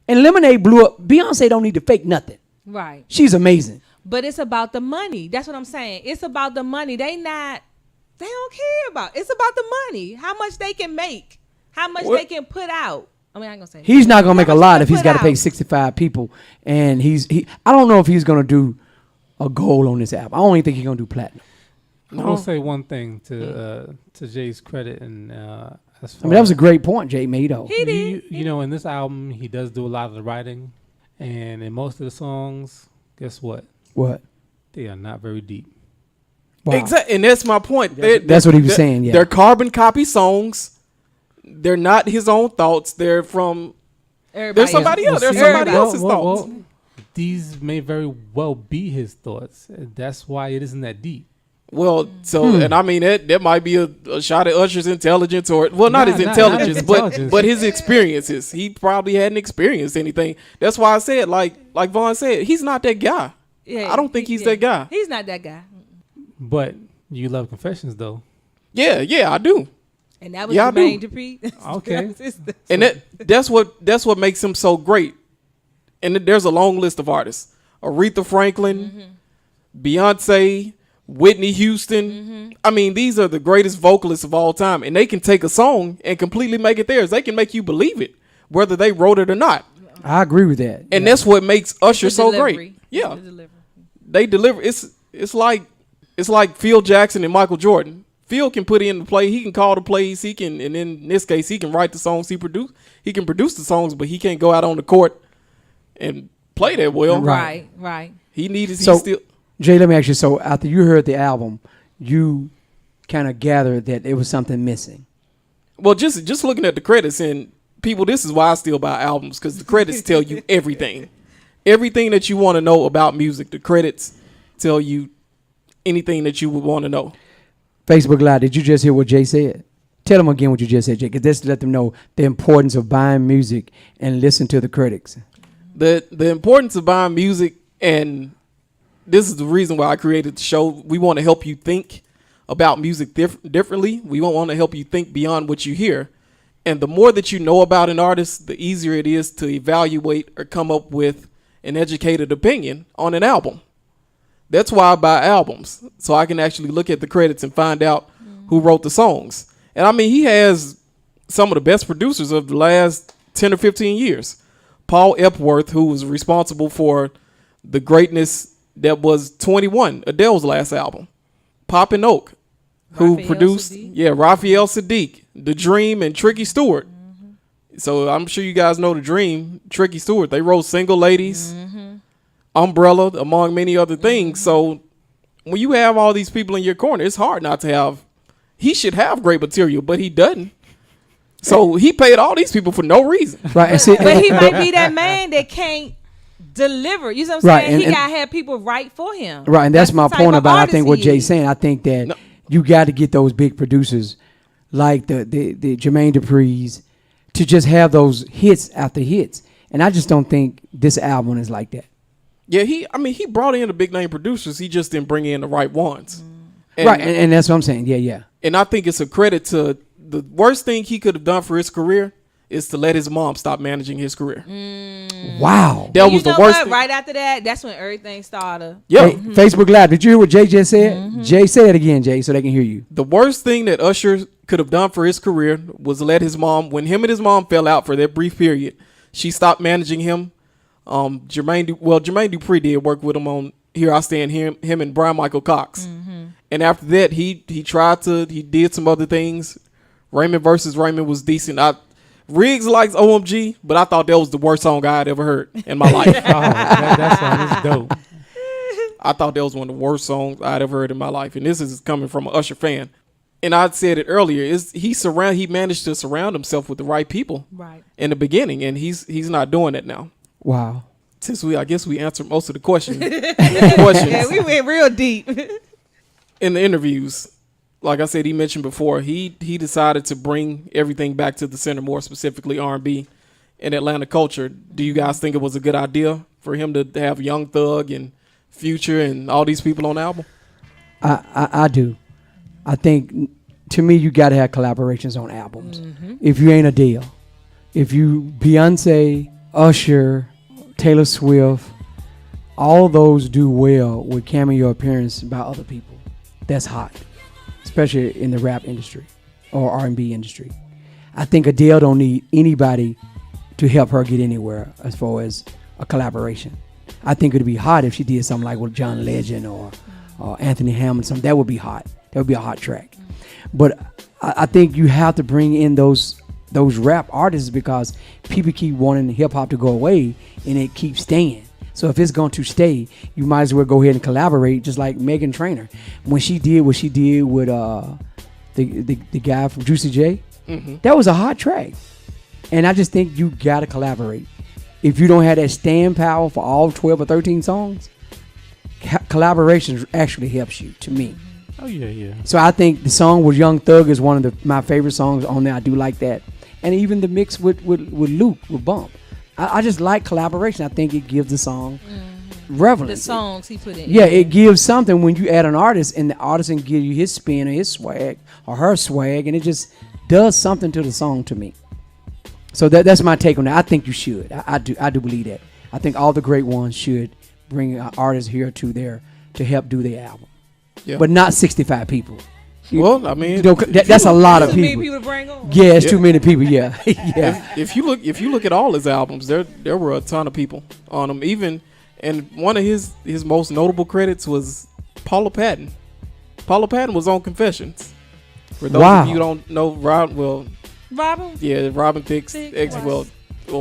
And Lemonade blew up. Beyonce don't need to fake nothing. Right. She's amazing. But it's about the money. That's what I'm saying. It's about the money. They don't care about. It's about the money. How much they can make. How much they can put out. I mean, I ain't gonna say He's not gonna make a lot if he's got to put pay out. 65 people, and I don't know if he's gonna do a gold on this album. I don't even think he's gonna do platinum. I will say one thing to Jay's credit, and as far I mean, that was a great point Jay made though. He did. you know, in this album, he does do a lot of the writing, and in most of the songs, guess what? What? They are not very deep. Wow. Exactly, and that's my point. That's what he was saying. Yeah. They're carbon copy songs. They're not his own thoughts. They're from. They're somebody else. They're somebody else's thoughts. These may very well be his thoughts. That's why it isn't that deep. Well, so and I mean that might be a shot at Usher's intelligence, or not his intelligence, but his experiences. He probably hadn't experienced anything. That's why I said, like Vaughn said, he's not that guy. Yeah, I don't think he's that guy. He's not that guy. But you love Confessions, though. Yeah, I do. And that was Yeah, I do. Jermaine Dupri. Okay. And that's what makes him so great. And there's a long list of artists: Aretha Franklin, Beyonce, Whitney Houston. I mean, these are the greatest vocalists of all time, and they can take a song and completely make it theirs. They can make you believe it, whether they wrote it or not. I agree with that. And that's what makes Usher so great. Yeah, The they deliver. It's like Phil Jackson and Michael Jordan. Phil can put in the play. He can call the plays. He can, and in this case, he can write the songs. He can produce the songs, but he can't go out on the court and play that well. Right. He needed. So, he still. Jay, let me ask you. So after you heard the album, you kind of gathered that there was something missing. Well, just looking at the credits, and people, this is why I still buy albums, because the credits tell you everything. Everything that you want to know about music, the credits tell you anything that you would want to know. Facebook Live, did you just hear what Jay said? Tell them again what you just said, Jay, because just to let them know the importance of buying music and listen to the critics. The importance of buying music, and this is the reason why I created the show. We want to help you think about music differently. We want to help you think beyond what you hear. And the more that you know about an artist, the easier it is to evaluate or come up with an educated opinion on an album. That's why I buy albums, so I can actually look at the credits and find out who wrote the songs. And I mean, he has some of the best producers of the last 10 or 15 years. Paul Epworth, who was responsible for the greatness that was 21, Adele's last album. Poppin' Oak, who Raphael produced, Sadiq. Raphael Sadiq, The Dream, and Tricky Stewart. So I'm sure you guys know The Dream, Tricky Stewart. They wrote Single Ladies, Umbrella, among many other things. So when you have all these people in your corner, it's hard not to have. He should have great material, but he doesn't. So he paid all these people for no reason. Right. And see, But he might be that man that can't deliver. You know what I'm Right, saying? He and- got to have people write for him. Right, and that's my the type point of about I artist think what he Jay's is. saying. I think that No. you got to get those big producers like the Jermaine Dupri's to just have those hits after hits. And I just don't think this album is like that. Yeah, he brought in the big name producers. He just didn't bring in the right ones. And, Right, and that's what I'm saying. Yeah. And I think it's a credit to the worst thing he could have done for his career is to let his mom stop managing his career. Wow. That And was you know the worst what? thing. Right after that, that's when everything started. Yeah. Hey, Facebook Live. Did you hear what Jay just said? Jay, say it again, Jay, so they can hear you. The worst thing that Usher could have done for his career was to let his mom, when him and his mom fell out for that brief period, she stopped managing him. Jermaine Dupri did work with him on Here I Stand, him and Brian Michael Cox. And after that, he did some other things. Raymond versus Raymond was decent. Riggs likes OMG, but I thought that was the worst song I had ever heard in my life. That song is dope. I thought that was one of the worst songs I'd ever heard in my life. And this is coming from an Usher fan. And I said it earlier, he managed to surround himself with the right people Right. in the beginning, and he's not doing that now. Wow. Since I guess we answered most of the questions Yeah, we went real deep. in the interviews. Like I said, he mentioned before, he decided to bring everything back to the center, more specifically R&B and Atlanta culture. Do you guys think it was a good idea for him to have Young Thug and Future and all these people on the album? I do. I think, to me, you got to have collaborations on albums. If you ain't Adele, if you Beyonce, Usher, Taylor Swift, all those do well with cameo appearance by other people. That's hot, especially in the rap industry or R&B industry. I think Adele don't need anybody to help her get anywhere as far as a collaboration. I think it'd be hot if she did something like with John Legend or Anthony Hamilton. Something that would be hot. That would be a hot track. But I think you have to bring in those rap artists because people keep wanting hip hop to go away and it keeps staying. So if it's going to stay, you might as well go ahead and collaborate, just like Meghan Trainor. When she did what she did with the guy from Juicy J, that was a hot track. And I just think you got to collaborate. If you don't have that stand power for all 12 or 13 songs, collaboration actually helps you, to me. Oh yeah. So I think the song with Young Thug is one of my favorite songs on there. I do like that. And even the mix with Luke, with Bump. I just like collaboration. I think it gives the song relevance. The songs he put in. Yeah, it gives something when you add an artist and the artist can give you his spin or his swag or her swag, and it just does something to the song to me. So that's my take on that. I think you should. I do believe that. I think all the great ones should bring artists here to help do their album. Yeah. But not 65 people. Well, I mean, That's a lot of Too many people. people to bring on. Yeah, it's too many people. Yeah, yeah. if you look at all his albums, there were a ton of people on them. Even, and one of his most notable credits was Paula Patton. Paula Patton was on Confessions. For those of you who don't know, Robin Thicke's ex. Well,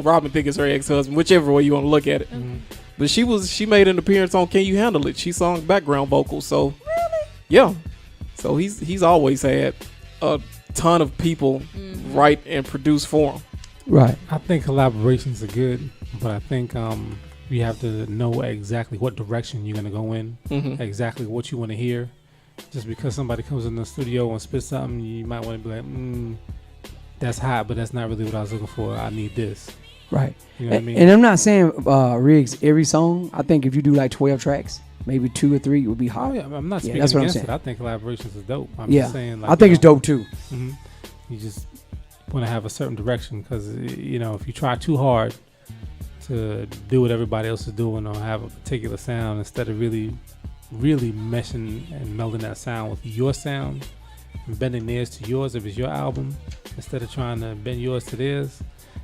Robin Thicke is her ex-husband, whichever way you want to look at it. But she made an appearance on Can You Handle It? She sung background vocals. So really, yeah. So he's always had a ton of people write and produce for him. Right. I think collaborations are good, but I think you have to know exactly what direction you're going to go in, exactly what you want to hear. Just because somebody comes in the studio and spits something, you might want to be like, that's hot, but that's not really what I was looking for. I need this. Right. You know what I mean? And I'm not saying, Riggs, every song. I think if you do like 12 tracks, maybe 2 or 3 would be hot. Oh, yeah, I'm not speaking that's what I'm against saying. it. I think collaborations is dope. I'm Yeah. just saying, like, I think it's dope too. You just want to have a certain direction because, if you try too hard to do what everybody else is doing or have a particular sound instead of really meshing and melding that sound with your sound and bending theirs to yours if it's your album, instead of trying to bend yours to theirs,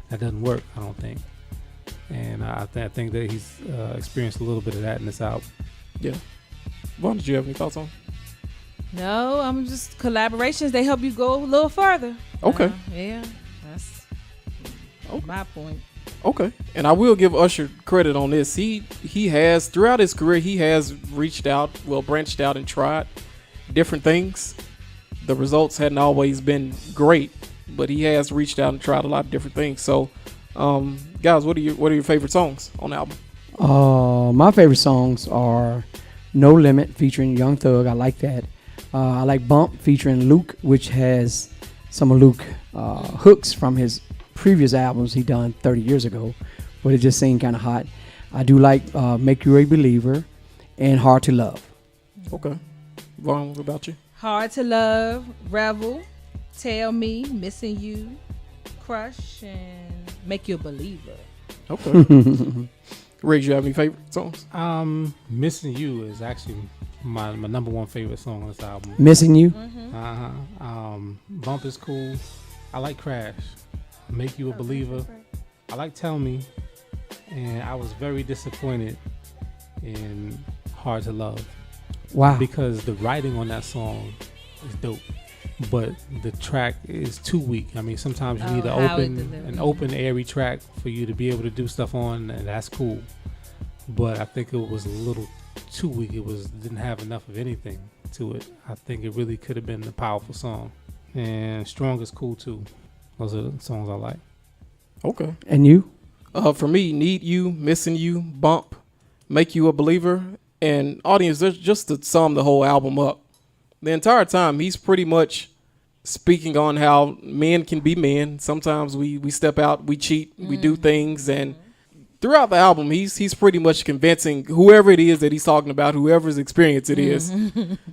that doesn't work, I don't think. And I think that he's experienced a little bit of that in this album. Yeah. Vaughn, did you have any thoughts on? No, I'm just collaborations. They help you go a little further. Okay. Yeah, that's my point. Okay. And I will give Usher credit on this. He has, throughout his career, he has branched out and tried different things. The results hadn't always been great, but he has reached out and tried a lot of different things. So, guys, what are your favorite songs on the album? My favorite songs are No Limit featuring Young Thug. I like that. I like Bump featuring Luke, which has some of Luke hooks from his previous albums he done 30 years ago, but it just seemed kind of hot. I do like Make You a Believer and Hard to Love. Okay. Vaughn, what about you? Hard to Love, Revel, Tell Me, Missing You, Crush, and Make You a Believer. Okay. Riggs, you have any favorite songs? Missing You is actually my number one favorite song on this album. Missing You? Bump is cool. I like Crash. Make You a Believer. I like Tell Me. And I was very disappointed in Hard to Love. Wow. Because the writing on that song is dope. But the track is too weak. I mean, sometimes you need an open, airy track for you to be able to do stuff on, and that's cool. But I think it was a little too weak. Didn't have enough of anything to it. I think it really could have been a powerful song. And Strong is cool too. Those are the songs I like. Okay. And you? For me, Need You, Missing You, Bump, Make You a Believer, and Audience, just to sum the whole album up. The entire time, he's pretty much speaking on how men can be men. Sometimes we step out, we cheat, we do things, and throughout the album, he's pretty much convincing whoever it is that he's talking about, whoever's experience it is,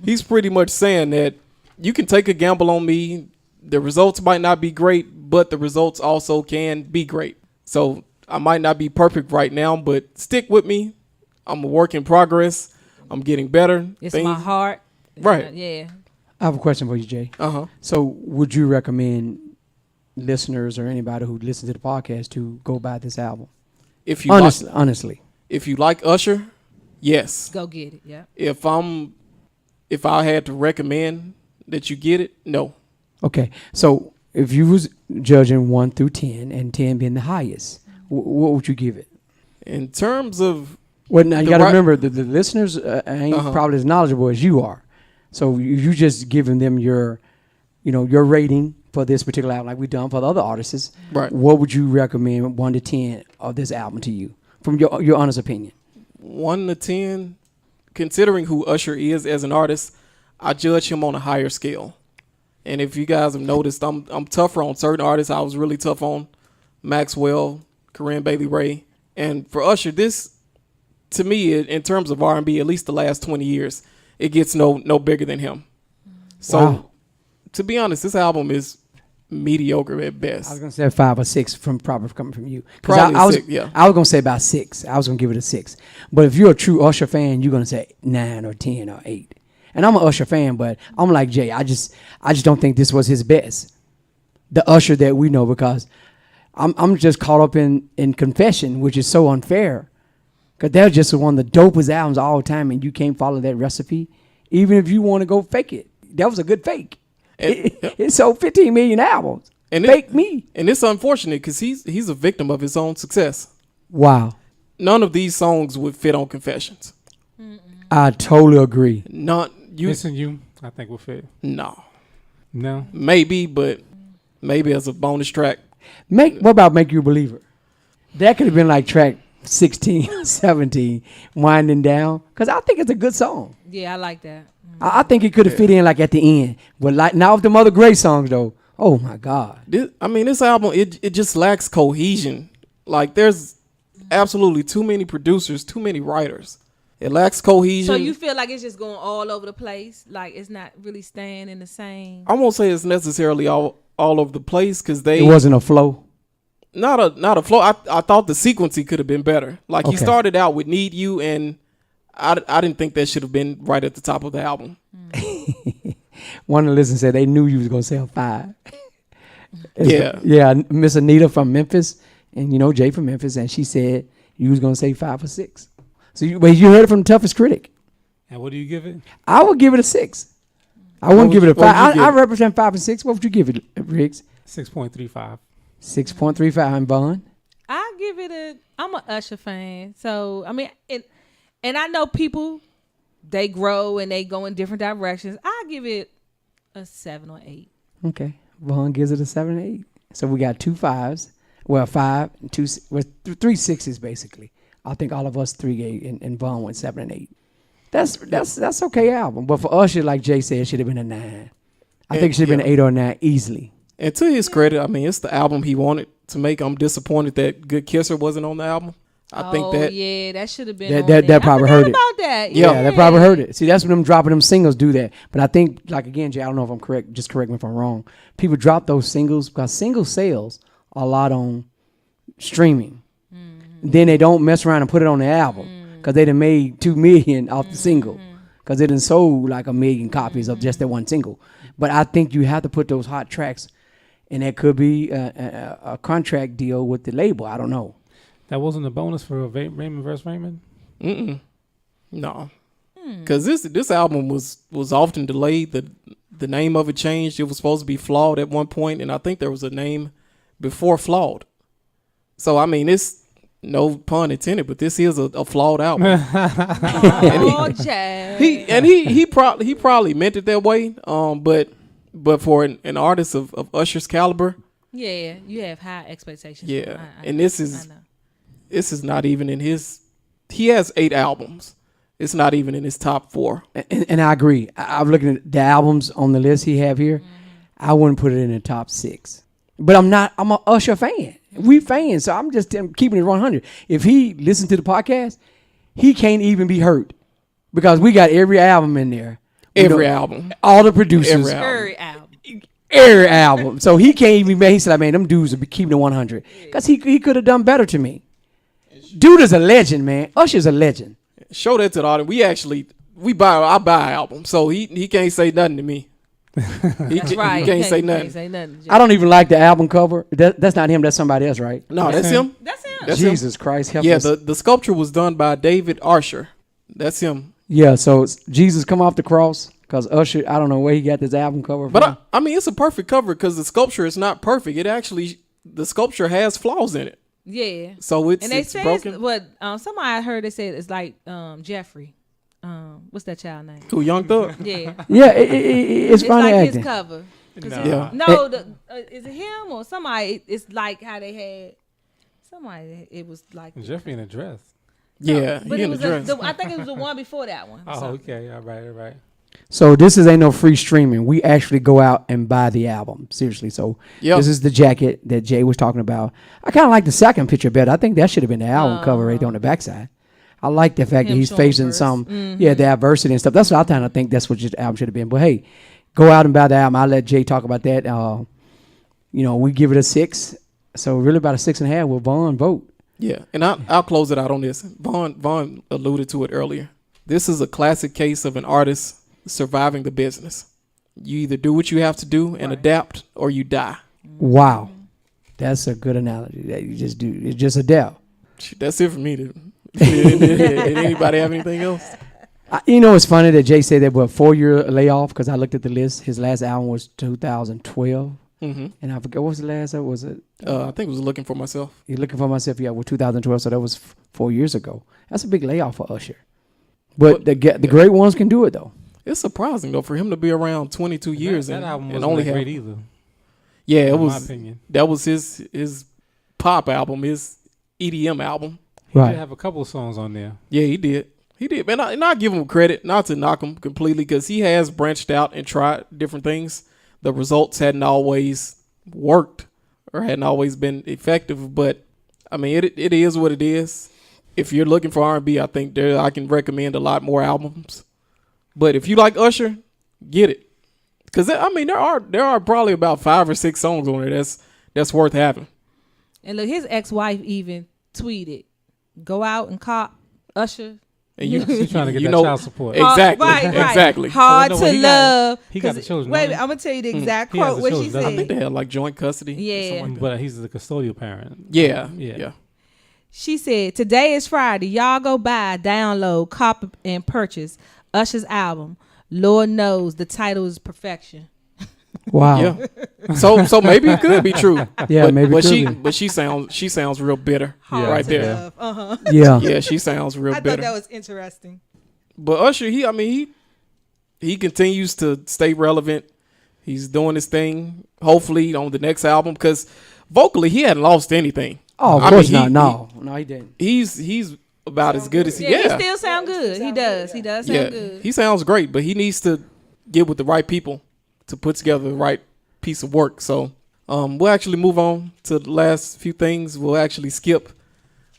he's pretty much saying that you can take a gamble on me. The results might not be great, but the results also can be great. So I might not be perfect right now, but stick with me. I'm a work in progress. I'm getting better. It's my heart. Right. Yeah. I have a question for you, Jay. Uh-huh. So would you recommend listeners or anybody who listens to the podcast to go buy this album? If you honestly. If you like Usher, yes. Go get it. Yeah. If I had to recommend that you get it, no. Okay. So if you was judging 1 through 10 and 10 being the highest, what would you give it? In terms of well, now you got to remember the listeners ain't probably as knowledgeable as you are. So you just giving them your rating for this particular album, like we've done for the other artists. Right. What would you recommend 1 to 10 of this album to you, from your honest opinion? 1 to 10, considering who Usher is as an artist, I judge him on a higher scale. And if you guys have noticed, I'm tougher on certain artists. I was really tough on Maxwell, Corinne Bailey Ray, and for Usher, this, to me, in terms of R&B, at least the last 20 years, it gets no bigger than him. So, to be honest, this album is mediocre at best. I was gonna say 5 or 6 probably coming from you. Probably I was 6, yeah. I was gonna say about 6. I was gonna give it a 6. But if you're a true Usher fan, you're gonna say 9 or 10 or 8. And I'm an Usher fan, but I'm like Jay. I just don't think this was his best. The Usher that we know, because I'm just caught up in Confession, which is so unfair. Because that was just one of the dopest albums all the time, and you can't follow that recipe. Even if you want to go fake it. That was a good fake. It sold 15 million albums. And Fake me. And it's unfortunate because he's a victim of his own success. Wow. None of these songs would fit on Confessions. I totally agree. Not you. Missing You, I think will fit. No. Maybe, but maybe as a bonus track. What about Make You a Believer? That could have been like track 16, 17, Winding Down. Because I think it's a good song. Yeah, I like that. I think it could have fit in like at the end. But like now with the Mother Grace songs though, oh my God. This album, it just lacks cohesion. Like there's absolutely too many producers, too many writers. It lacks cohesion. So you feel like it's just going all over the place? Like it's not really staying in the same? I won't say it's necessarily all over the place because it wasn't a flow. Not a flow. I thought the sequencing could have been better. Like he started out with Need You, and I didn't think that should have been right at the top of the album. One of the listeners said they knew you was gonna say a 5. Yeah, Miss Anita from Memphis, and Jay from Memphis, and she said you was gonna say 5 or 6. So you heard it from the toughest critic. And what do you give it? I would give it a 6. I wouldn't give it a 5. I represent 5 and 6. What would you give it, Riggs? 6.35. 6.35. And Bond? I give it I'm an Usher fan. So, I mean, and I know people, they grow and they go in different directions. I give it a 7 or 8. Okay. Bond gives it a 7 or 8. So we got 2 5s. Well, 5, 2, 3 6s basically. I think all of us 3 gave, and Vaughn went 7 and 8. That's okay album. But for Usher, like Jay said, it should have been a 9. I think it should have been an 8 or a 9 easily. And to his credit, I mean, it's the album he wanted to make. I'm disappointed that Good Kisser wasn't on the album. I think that yeah, that should have been that- on that- there. that probably I forgot hurt it. about that. Yeah, they probably heard it. See, that's when them dropping them singles do that. But I think, like again, Jay, I don't know if I'm correct. Just correct me if I'm wrong. People drop those singles because single sales a lot on streaming. Then they don't mess around and put it on the album because they done made 2 million off the single because they done sold like 1 million copies of just that one single. But I think you have to put those hot tracks, and that could be a contract deal with the label. I don't know. That wasn't a bonus for Raymond vs. Raymond? no, because this album was often delayed. The name of it changed. It was supposed to be Flawed at one point, and I think there was a name before Flawed. So I mean, it's no pun intended, but this is a flawed album. Oh, Jay. he probably meant it that way. But for an artist of Usher's caliber, Yeah, you have high expectations. yeah, I and know, this I know. is not even in his. He has 8 albums. It's not even in his top 4. And I agree. I'm looking at the albums on the list he have here. I wouldn't put it in the top 6. But I'm a Usher fan. We fans, so I'm just keeping it 100. If he listens to the podcast, he can't even be hurt because we got every album in there. Every album. All the producers. Every album. Very album. Every album. So he can't even be, he said, man, them dudes will be keeping it 100. Because he could have done better to me. Dude is a legend, man. Usher's a legend. Show that to the audience. I buy albums, so he can't say nothing to me. That's right. He can't say nothing. Can't say nothing. I don't even like the album cover. That's not him. That's somebody else, right? No, that's him. That's him. That's him. Jesus Christ. Help Yeah, us. the sculpture was done by David Usher. That's him. Yeah, so it's Jesus come off the cross because Usher, I don't know where he got this album cover from. But I mean, it's a perfect cover because the sculpture is not perfect. The sculpture has flaws in it. Yeah. So And they it's say broken. somebody I heard they said it's like Jeffrey. What's that child name? Who, Young Thug? Yeah. Yeah, it's It's funny like acting. his cover. 'Cause Nah. Yeah. No, is it him or somebody? It's like how they had somebody. It was like Jeffrey in a dress. Yeah, but he it in was the dress. I think it was the one before that one. Oh, So, okay. All right. So this ain't no free streaming. We actually go out and buy the album. Seriously. So Yep. this is the jacket that Jay was talking about. I kind of like the second picture better. I think that should have been the album cover right there on the backside. I like the fact that Him he's showing facing verse. some, the adversity and stuff. That's what I kind of think that's what your album should have been. But hey, go out and buy the album. I'll let Jay talk about that. We give it a 6. So really about a 6.5 with Vaughn vote. Yeah, and I'll close it out on this. Vaughn alluded to it earlier. This is a classic case of an artist surviving the business. You either do what you have to do and adapt, or you die. Wow. That's a good analogy. That you just do. It's just adapt. That's it for me. Did anybody have anything else? It's funny that Jay said that, but 4-year layoff, because I looked at the list. His last album was 2012. Mm-hmm. And I forget, what was the last album? Was it? I think it was Looking for Myself. You're Looking for Myself, yeah, with 2012. So that was 4 years ago. That's a big layoff for Usher. But the great ones can do it, though. It's surprising, though, for him to be around 22 years that and, album and wasn't only that have. great either. Yeah, it in was. my opinion. That was his pop album, his EDM album. He Right. did have a couple of songs on there. Yeah, he did. He did. And I give him credit, not to knock him completely, because he has branched out and tried different things. The results hadn't always worked or hadn't always been effective, but I mean, it is what it is. If you're looking for R&B, I think I can recommend a lot more albums. But if you like Usher, get it, because I mean there are probably about 5 or 6 songs on there that's worth having. and look, his ex-wife even tweeted, "Go out and cop Usher." And you She's trying to get you that know child support. exactly, Right. exactly. Hard Oh, no, to well, he got- love. he got the 'Cause- children, Wait, don't he? I'm gonna tell you the exact He has quote. the What she children, doesn't I he? think said. they had like joint custody. or Yeah. something like that. But he's the custodial parent. Yeah, Yeah. yeah. She said, "Today is Friday. Y'all go buy, download, copy, and purchase Usher's album. Lord knows the title is perfection." Wow. Yeah. So maybe it could be true. Yeah, but, maybe it but could she be. she sounds real bitter Yeah. right there. Yeah. Uh-huh. Yeah. Yeah, she sounds real I thought bitter. that was interesting. But Usher, he continues to stay relevant. He's doing his thing. Hopefully on the next album, because vocally he hadn't lost anything. Oh, of I course mean, not. No, he didn't. He's about as good as he. Yeah, he still sound good. He does. He does sound Yeah, good. he sounds great, but he needs to get with the right people to put together the right piece of work. So we'll actually move on to the last few things. We'll actually skip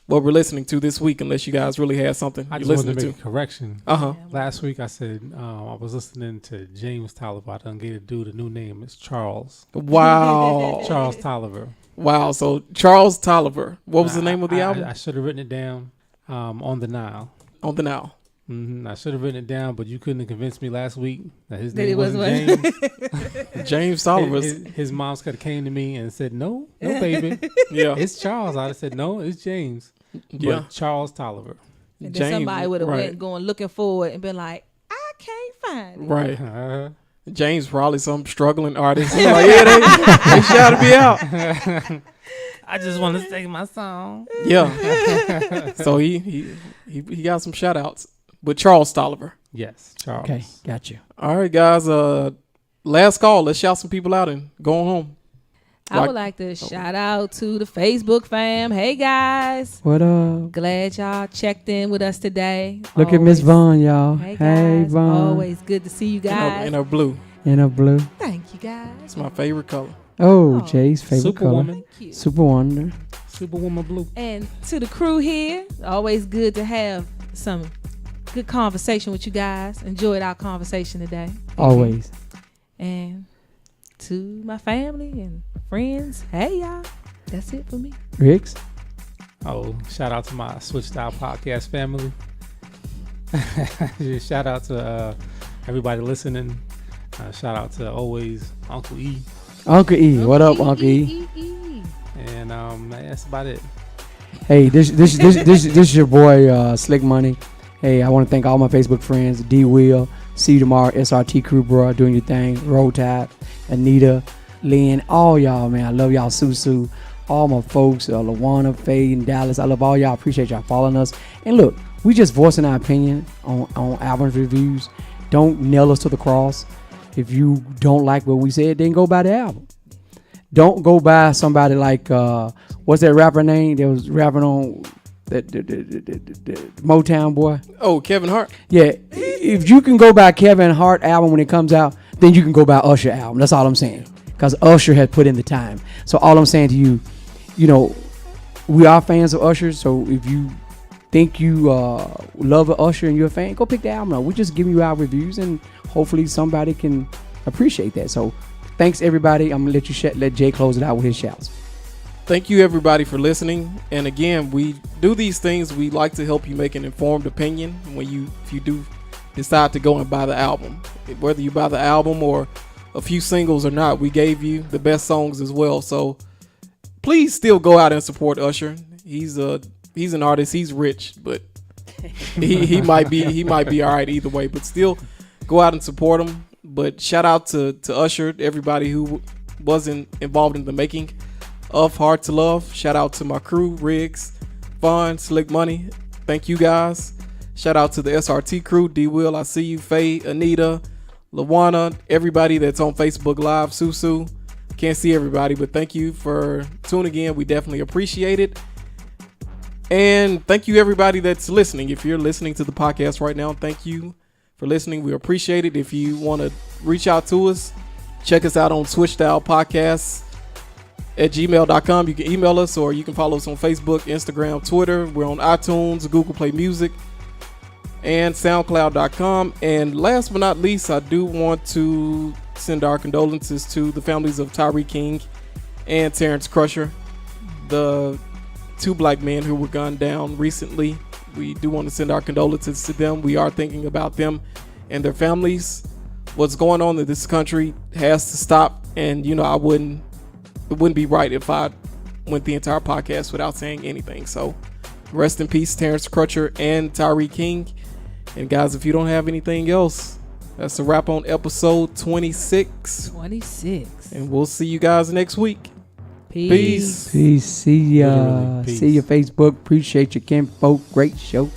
what we're listening to this week, unless you guys really had something I you're just wanted listening to to. make a correction. Uh-huh. Last week I said I was listening to James Tolliver. I done gave the dude a new name. It's Charles. Wow. Charles Tolliver. Wow. So Charles Tolliver. What was the name of the album? I should have written it down on the Nile. On the Now. I should have written it down, but you couldn't have convinced me last week that his That name it was wasn't what? James. James Tolliver. His mom's could have came to me and said, no, baby. Yeah. It's Charles. I'd have said, no, it's James. Yeah. But Charles Tolliver. And then somebody would have right. went going looking for it and been like, I can't find it. Right. Uh, James probably some struggling artist. He's like, yeah, they shouted me out. I just want to sing my song. Yeah. So he got some shout outs. But Charles Tolliver. Yes, Charles. Okay, got you. All right, guys. Last call. Let's shout some people out and go on home. I would like to shout out to the Facebook fam. Hey guys. What up? Glad y'all checked in with us today. Look at Miss Always- Vaughn, y'all. Hey Hey, guys. Vaughn. Always good to see you guys. In her blue. In a blue. Thank you guys. It's my favorite color. Oh, Oh, Jay's favorite color. Superwoman. Thank you. Super Wonder. Superwoman Blue. And to the crew here, always good to have some good conversation with you guys. Enjoyed our conversation today. Always. And to my family and friends, hey y'all. That's it for me. Riggs. Oh, shout out to my Switch Style Podcast family. Shout out to everybody listening. Shout out to always Uncle E. Uncle E. What up, Uncle E? And that's about it. Hey, this is your boy Slick Money. Hey, I want to thank all my Facebook friends, D Will, See You Tomorrow, SRT crew, bro, doing your thing, Roll Tide, Anita, Lynn, all y'all, man. I love y'all, Susu, all my folks, Lawana, Faye, and Dallas. I love all y'all. Appreciate y'all following us. And look, we just voicing our opinion on album reviews. Don't nail us to the cross. If you don't like what we said, then go buy the album. Don't go buy somebody like what's that rapper name that was rapping on the Motown boy? Oh, Kevin Hart. Yeah, if you can go buy Kevin Hart album when it comes out, then you can go buy Usher album. That's all I'm saying. Because Usher had put in the time. So all I'm saying to you, you know, we are fans of Usher. So if you think you love Usher and you're a fan, go pick the album up. We're just giving you our reviews, and hopefully somebody can appreciate that. So thanks everybody. I'm gonna let you let Jay close it out with his shouts. Thank you everybody for listening. And again, we do these things. We like to help you make an informed opinion when if you do decide to go and buy the album. Whether you buy the album or a few singles or not, we gave you the best songs as well. So please still go out and support Usher. He's an artist. He's rich, but he might be all right either way. But still, go out and support him. But shout out to Usher, everybody who wasn't involved in the making of Hard to Love. Shout out to my crew, Riggs, Vaughn, Slick Money. Thank you guys. Shout out to the SRT crew, D Will, I see you, Faye, Anita, Lawana, everybody that's on Facebook Live, Susu. Can't see everybody, but thank you for tuning in. We definitely appreciate it. And thank you everybody that's listening. If you're listening to the podcast right now, thank you for listening. We appreciate it. If you want to reach out to us, check us out on Switch Style Podcasts at gmail.com. You can email us, or you can follow us on Facebook, Instagram, Twitter. We're on iTunes, Google Play Music, and SoundCloud.com. And last but not least, I do want to send our condolences to the families of Tyree King and Terrence Crusher, the two black men who were gunned down recently. We do want to send our condolences to them. We are thinking about them and their families. What's going on in this country has to stop. And, you know, it wouldn't be right if I went the entire podcast without saying anything. So rest in peace, Terrence Crutcher and Tyree King. And guys, if you don't have anything else, that's a wrap on episode 26. 26. And we'll see you guys next week. Peace. Peace. See ya. Literally, peace. See ya, Facebook. Appreciate your kinfolk. Great show.